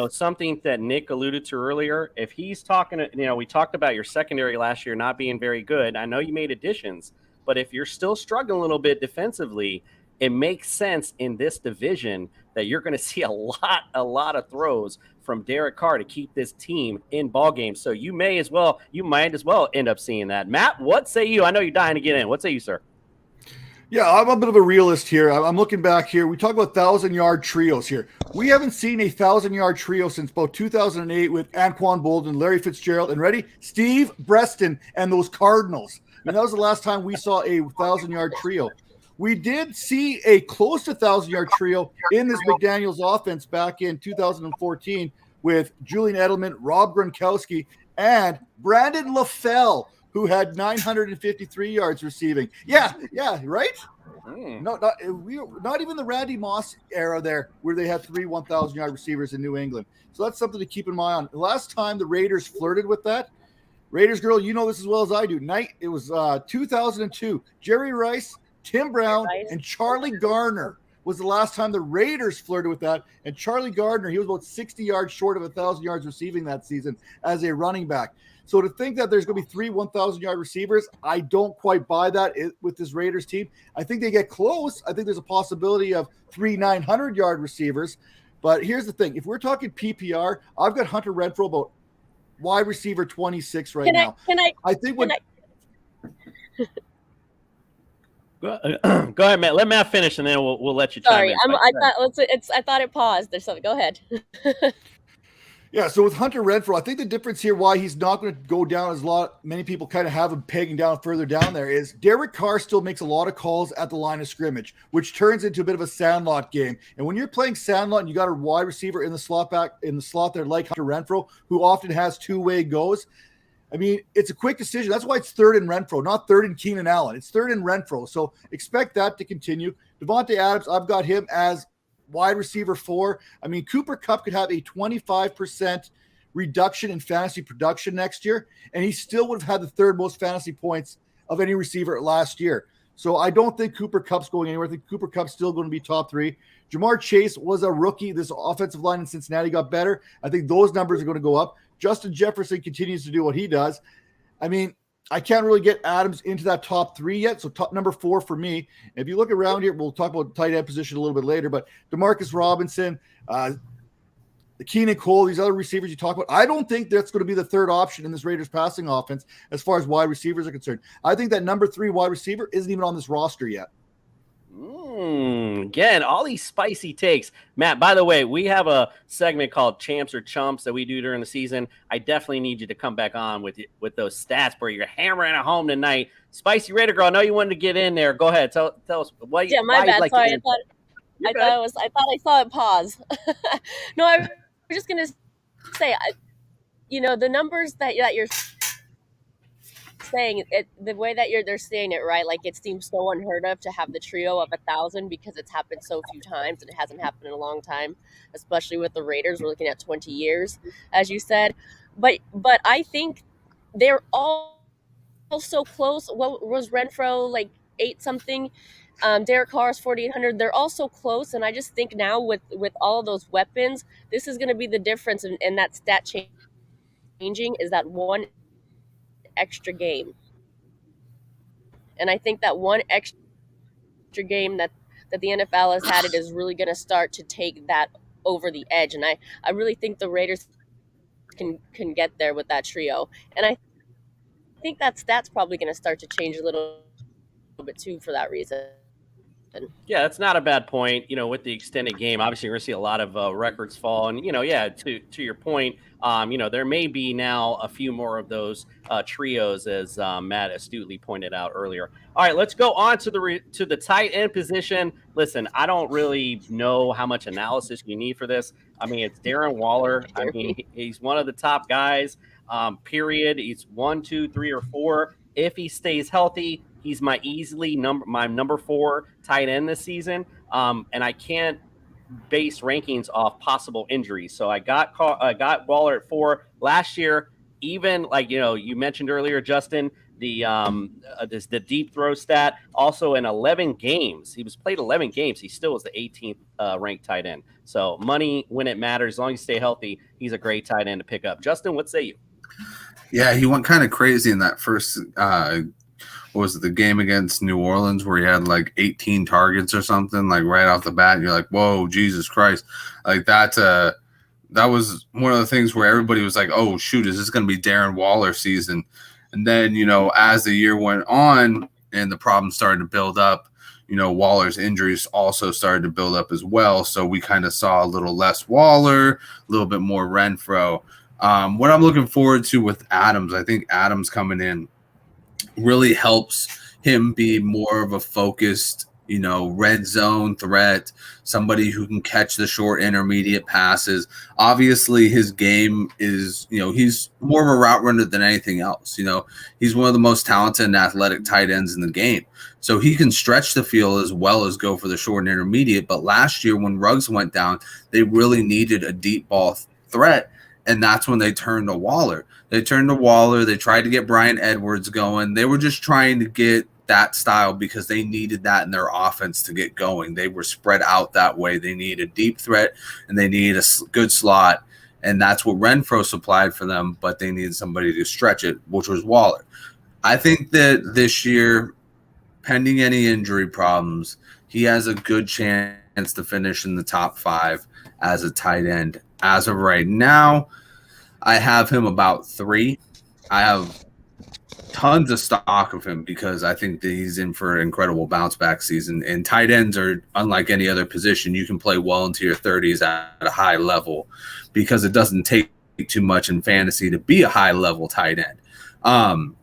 something that Nick alluded to earlier. If he's talking, we talked about your secondary last year not being very good. I know you made additions, but if you're still struggling a little bit defensively, it makes sense in this division that you're going to see a lot of throws from Derek Carr to keep this team in ball games. So you might as well end up seeing that. Matt, what say you? I know you're dying to get in. What say you, sir? Yeah, I'm a bit of a realist here. I'm looking back here. We talk about 1,000-yard trios here. We haven't seen a 1,000-yard trio since about 2008 with Anquan Boldin, Larry Fitzgerald, and ready? Steve Breaston and those Cardinals. And that was the last time we saw a 1,000-yard trio. We did see a close to 1,000-yard trio in this McDaniels offense back in 2014 with Julian Edelman, Rob Gronkowski, and Brandon LaFell, who had 953 yards receiving. Yeah, right? Not even the Randy Moss era there where they had 3 1,000-yard receivers in New England. So that's something to keep in mind. The last time the Raiders flirted with that, Raiders girl, you know this as well as I do. It was 2002. Jerry Rice, Tim Brown, and Charlie Garner was the last time the Raiders flirted with that. And Charlie Gardner, he was about 60 yards short of 1,000 yards receiving that season as a running back. So to think that there's going to be 3 1,000-yard receivers, I don't quite buy that with this Raiders team. I think they get close. I think there's a possibility of 3 900-yard receivers. But here's the thing. If we're talking PPR, I've got Hunter Renfrow about wide receiver 26 right now. Go ahead, Matt. Let Matt finish, and then we'll let you chime in. I thought it paused. There's something. Go ahead. Yeah, so with Hunter Renfrow, I think the difference here why he's not going to go down as many people kind of have him pegging down further down there is Derek Carr still makes a lot of calls at the line of scrimmage, which turns into a bit of a sandlot game. And when you're playing sandlot and you got a wide receiver in the slot there like Hunter Renfrow, who often has two-way goes, I mean, it's a quick decision. That's why it's 3rd and Renfrow, not 3rd and Keenan Allen. It's 3rd and Renfrow. So expect that to continue. Devontae Adams, I've got him as wide receiver 4. I mean, Cooper Kupp could have a 25% reduction in fantasy production next year, and he still would have had the 3rd most fantasy points of any receiver last year. So I don't think Cooper Kupp's going anywhere. I think Cooper Kupp's still going to be top 3. Jamar Chase was a rookie. This offensive line in Cincinnati got better. I think those numbers are going to go up. Justin Jefferson continues to do what he does. I mean, I can't really get Adams into that top 3 yet. So top number 4 for me. If you look around here, we'll talk about tight end position a little bit later, but DeMarcus Robinson, Keenan Cole, these other receivers you talk about, I don't think that's going to be the third option in this Raiders passing offense as far as wide receivers are concerned. I think that number 3 wide receiver isn't even on this roster yet. Again, all these spicy takes. Matt, by the way, we have a segment called Champs or Chumps that we do during the season. I definitely need you to come back on with those stats where you're hammering it home tonight. Spicy Raider Girl, I know you wanted to get in there. Go ahead. Tell us why. Yeah, my bad. Like Sorry, I thought I saw it pause. No, I was just gonna say, the numbers that you're saying, the way that they're saying it, right? Like, it seems so unheard of to have the trio of 1,000 because it's happened so few times and it hasn't happened in a long time, especially with the Raiders. We're looking at 20 years, as you said. But I think they're all so close. What was Renfro, like 8 something? Derek Carr's 4,800. They're all so close, and I just think now with all of those weapons, this is going to be the difference in that stat changing is that one extra game. And I think that one extra game that the NFL has had, it is really going to start to take that over the edge. And I really think the Raiders can get there with that trio. And I think that stat's probably going to start to change a little bit too for that reason. Yeah, that's not a bad point. With the extended game, obviously you're going to see a lot of records fall. And, to your point, there may be now a few more of those trios, as Matt astutely pointed out earlier. All right, let's go on to the tight end position. Listen, I don't really know how much analysis you need for this. I mean, it's Darren Waller. I mean, he's one of the top guys, period. He's 1, 2, 3, or 4. If he stays healthy, he's my number 4 tight end this season. And I can't base rankings off possible injuries. So I got Waller at 4 last year. Even like, you mentioned earlier, Justin, the deep throw stat, also in 11 games, he was played 11 games. He still was the 18th ranked tight end. So money when it matters, as long as you stay healthy, he's a great tight end to pick up. Justin, what say you? Yeah, he went kind of crazy in that first what was it, the game against New Orleans where he had like 18 targets or something, like right off the bat. And you're like, whoa, Jesus Christ. Like that was one of the things where everybody was like, oh, shoot, is this going to be Darren Waller season? And then, as the year went on and the problems started to build up, Waller's injuries also started to build up as well. So we kind of saw a little less Waller, a little bit more Renfro. What I'm looking forward to with Adams, I think Adams coming in really helps him be more of a focused, red zone threat, somebody who can catch the short intermediate passes. Obviously, his game is, he's more of a route runner than anything else. He's one of the most talented and athletic tight ends in the game. So he can stretch the field as well as go for the short and intermediate. But last year when Ruggs went down, they really needed a deep ball threat. And that's when they turned to Waller. They tried to get Bryan Edwards going. They were just trying to get that style because they needed that in their offense to get going. They were spread out that way. They needed a deep threat and they needed a good slot. And that's what Renfro supplied for them, but they needed somebody to stretch it, which was Waller. I think that this year, pending any injury problems, he has a good chance to finish in the top 5 as a tight end. As of right now, I have him about 3. I have tons of stock of him because I think that he's in for an incredible bounce back season. And tight ends are unlike any other position. You can play well into your 30s at a high level because it doesn't take too much in fantasy to be a high level tight end.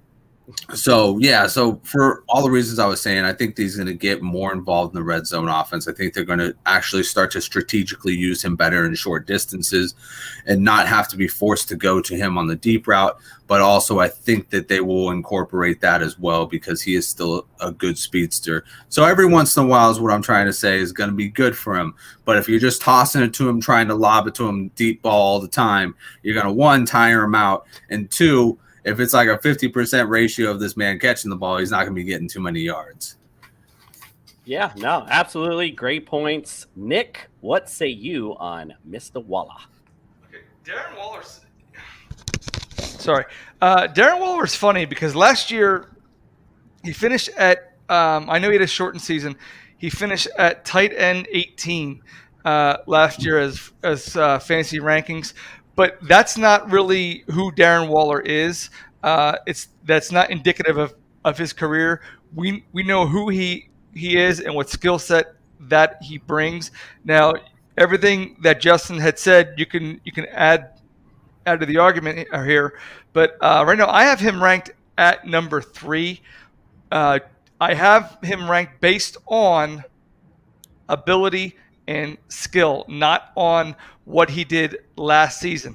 So for all the reasons I was saying, I think he's going to get more involved in the red zone offense. I think they're going to actually start to strategically use him better in short distances and not have to be forced to go to him on the deep route. But also I think that they will incorporate that as well because he is still a good speedster. So every once in a while is what I'm trying to say is going to be good for him. But if you're just tossing it to him, trying to lob it to him deep ball all the time, you're going to, 1, tire him out, and 2, if it's like a 50% ratio of this man catching the ball, he's not going to be getting too many yards. Yeah, no, absolutely. Great points. Nick, what say you on Mr. Waller? Darren Waller's. Sorry. Darren Waller's funny because last year he finished at, I know he had a shortened season. He finished at tight end 18 last year as fantasy rankings. But that's not really who Darren Waller is. That's not indicative of his career. We know who he is and what skill set that he brings. Now, everything that Justin had said, you can add to the argument here. But right now, I have him ranked at number 3. I have him ranked based on ability and skill, not on what he did last season.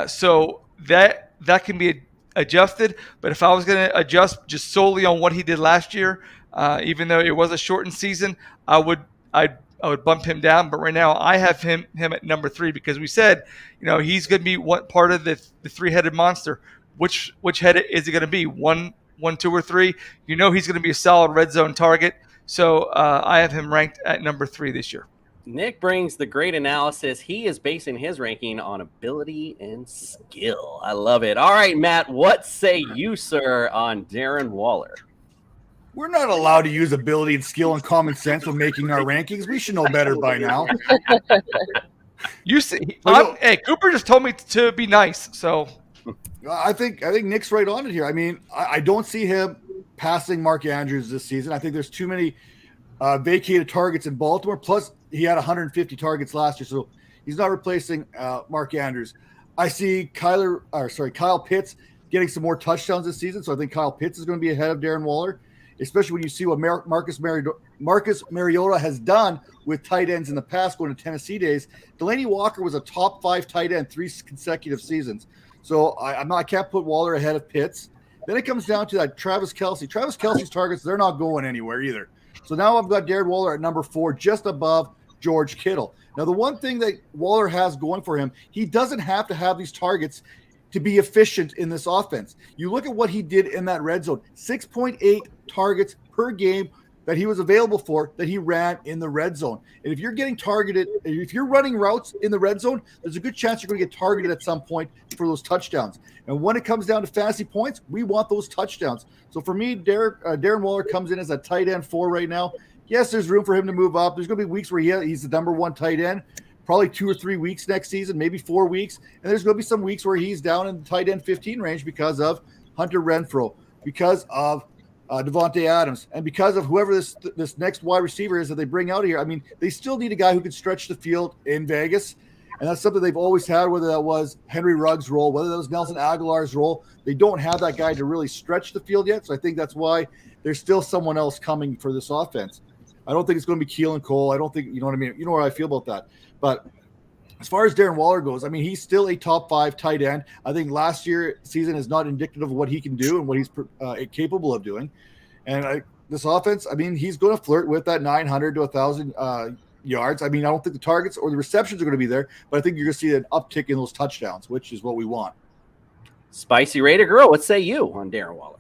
So that can be adjusted. But if I was going to adjust just solely on what he did last year, even though it was a shortened season, I would bump him down. But right now, I have him at number 3 because we said, he's going to be one part of the three-headed monster. Which head is he going to be? 1, 2, or 3? He's going to be a solid red zone target. So I have him ranked at number 3 this year. Nick brings the great analysis. He is basing his ranking on ability and skill. I love it. All right, Matt, what say you, sir, on Darren Waller? We're not allowed to use ability and skill and common sense when making our rankings. We should know better by now. You see, hey, Cooper just told me to be nice, so I think Nick's right on it here. I mean, I don't see him passing Mark Andrews this season. I think there's too many vacated targets in Baltimore. Plus, he had 150 targets last year, so he's not replacing Mark Andrews. I see Kyle Pitts getting some more touchdowns this season, so I think Kyle Pitts is going to be ahead of Darren Waller, especially when you see what Marcus Mariota has done with tight ends in the past, going to Tennessee days. Delaney Walker was a top 5 tight end 3 consecutive seasons, so I can't put Waller ahead of Pitts. Then it comes down to that Travis Kelce. Travis Kelce's targets, they're not going anywhere either. So now I've got Darren Waller at number 4, just above George Kittle. Now, the one thing that Waller has going for him, he doesn't have to have these targets to be efficient in this offense. You look at what he did in that red zone, 6.8 targets per game that he was available for, that he ran in the red zone. And if you're getting targeted, if you're running routes in the red zone, there's a good chance you're going to get targeted at some point for those touchdowns. And when it comes down to fantasy points, we want those touchdowns. So for me, Darren Waller comes in as a tight end 4 right now. Yes, there's room for him to move up. There's going to be weeks where he's the number 1 tight end, probably 2 or 3 weeks next season, maybe 4 weeks. And there's going to be some weeks where he's down in the tight end 15 range because of Hunter Renfrow, because of Devontae Adams, and because of whoever this next wide receiver is that they bring out here. I mean, they still need a guy who can stretch the field in Vegas. And that's something they've always had, whether that was Henry Ruggs' role, whether that was Nelson Aguilar's role. They don't have that guy to really stretch the field yet. So I think that's why there's still someone else coming for this offense. I don't think it's going to be Keelan Cole. I don't think, you know what I mean? You know what I feel about that. But as far as Darren Waller goes, I mean, he's still a top 5 tight end. I think last year's season is not indicative of what he can do and what he's capable of doing. And this offense, I mean, he's going to flirt with that 900 to 1,000 yards. I mean, I don't think the targets or the receptions are going to be there, but I think you're going to see an uptick in those touchdowns, which is what we want. Spicy Raider Girl, what say you on Darren Waller?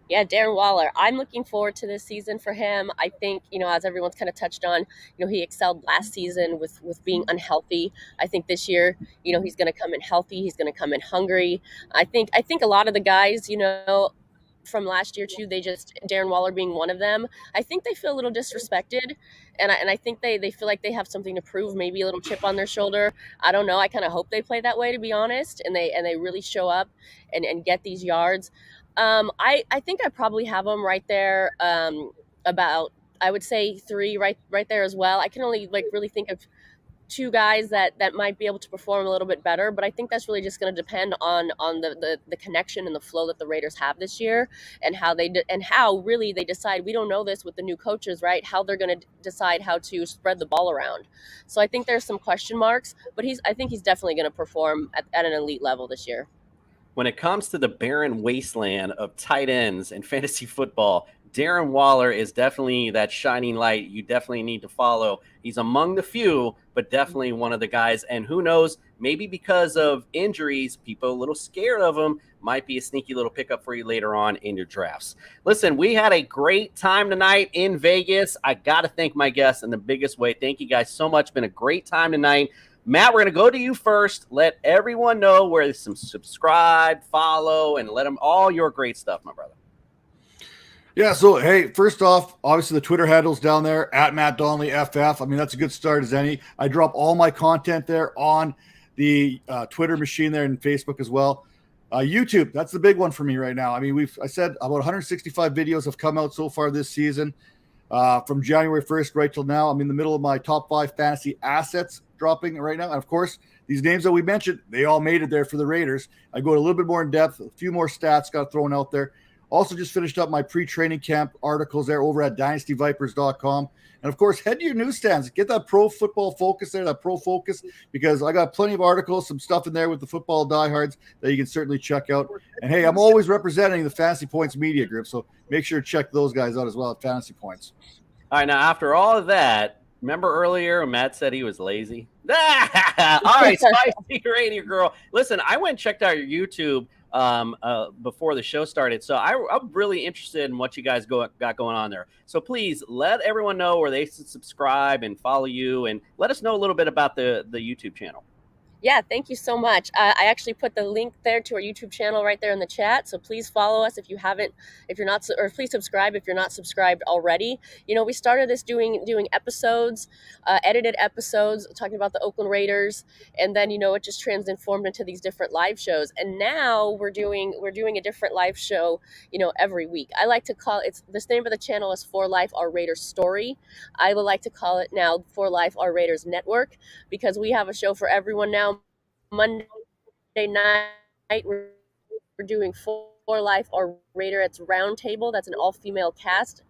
Yeah, Darren Waller. I'm looking forward to this season for him. I think, as everyone's kind of touched on, he excelled last season with being unhealthy. I think this year, he's going to come in healthy. He's going to come in hungry. I think a lot of the guys, from last year too, Darren Waller being one of them, I think they feel a little disrespected, and I think they feel like they have something to prove, maybe a little chip on their shoulder. I don't know. I kind of hope they play that way, to be honest, and they really show up and get these yards. I think I probably have them right there, about, I would say 3 right there as well. I can only really think of 2 guys that might be able to perform a little bit better, but I think that's really just going to depend on the connection and the flow that the Raiders have this year, and how really they decide. We don't know this with the new coaches, right? How they're going to decide how to spread the ball around. So I think there's some question marks, but I think he's definitely going to perform at an elite level this year. When it comes to the barren wasteland of tight ends in fantasy football, Darren Waller is definitely that shining light you definitely need to follow. He's among the few, but definitely one of the guys. And who knows, maybe because of injuries, people a little scared of him, might be a sneaky little pickup for you later on in your drafts. Listen, we had a great time tonight in Vegas. I got to thank my guests in the biggest way. Thank you guys so much. Been a great time tonight. Matt, we're going to go to you first. Let everyone know where to subscribe, follow, and let them all your great stuff, my brother. Yeah, so, hey, first off, obviously the Twitter handle's down there, at Matt Donnelly FF. I mean, that's a good start as any. I drop all my content there on the Twitter machine there and Facebook as well. YouTube, that's the big one for me right now. I mean, I said about 165 videos have come out so far this season. From January 1st right till now, I'm in the middle of my top 5 fantasy assets dropping right now. And, of course, these names that we mentioned, they all made it there for the Raiders. I go a little bit more in depth, a few more stats got thrown out there. Also just finished up my pre-training camp articles there over at dynastyvipers.com. And, of course, head to your newsstands. Get that pro football focus there, that pro focus, because I got plenty of articles, some stuff in there with the football diehards that you can certainly check out. And, hey, I'm always representing the Fantasy Points Media Group, so make sure to check those guys out as well at Fantasy Points. All right, now, after all of that, remember earlier Matt said he was lazy? All right, Spicy Radio Girl. Listen, I went and checked out your YouTube before the show started. So I'm really interested in what you guys got going on there. So please let everyone know where they subscribe and follow you, and let us know a little bit about the YouTube channel. Yeah, thank you so much. I actually put the link there to our YouTube channel right there in the chat. So please follow us if you're not, or please subscribe if you're not subscribed already. You know, we started this doing episodes, edited episodes, talking about the Oakland Raiders, and then, you know, it just transformed into these different live shows. And now we're doing a different live show, you know, every week. I like to call the name of the channel is For Life Our Raiders Story. I would like to call it now For Life Our Raiders Network, because we have a show for everyone now. Monday night we're doing For Life Our Raider. It's Roundtable. That's an all-female cast.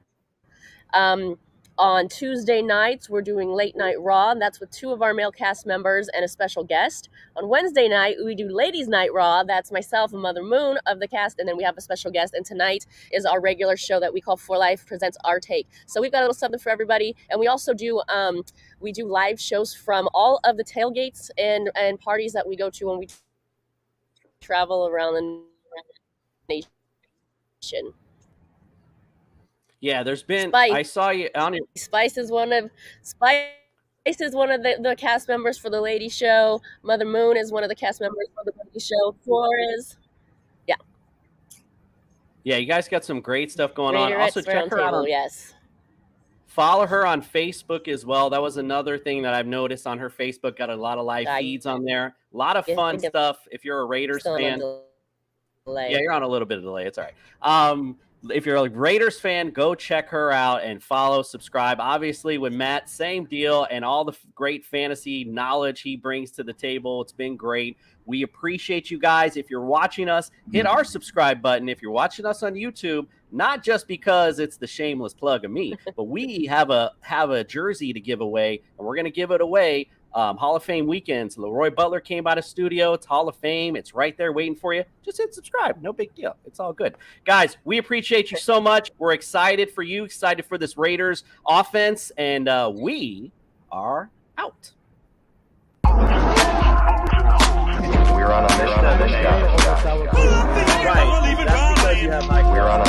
On Tuesday nights we're doing Late Night Raw, and that's with 2 of our male cast members and a special guest. On Wednesday night we do Ladies Night Raw. That's myself and Mother Moon of the cast, and then we have a special guest. And tonight is our regular show that we call For Life Presents Our Take. So we've got a little something for everybody, and we also do live shows from all of the tailgates and parties that we go to when we travel around the nation. Yeah, there's been. Spice. I saw you on your. Spice is one of the cast members for the Lady Show. Mother Moon is one of the cast members for the Lady Show. Flores. Yeah. Yeah, you guys got some great stuff going on. Also, check her out. Yes. Follow her on Facebook as well. That was another thing that I've noticed on her Facebook. Got a lot of live feeds on there. A lot of fun stuff. If you're a Raiders fan. Yeah, you're on a little bit of delay. It's all right. If you're a Raiders fan, go check her out and follow, subscribe. Obviously, with Matt, same deal, and all the great fantasy knowledge he brings to the table. It's been great. We appreciate you guys. If you're watching us, hit our subscribe button. If you're watching us on YouTube, not just because it's the shameless plug of me, but we have a jersey to give away, and we're going to give it away Hall of Fame weekends. Leroy Butler came by the studio. It's Hall of Fame. It's right there waiting for you. Just hit subscribe. No big deal. It's all good. Guys, we appreciate you so much. We're excited for you, excited for this Raiders offense, and we are out. We're on a mission. Right. That's because you have Mike. We're on a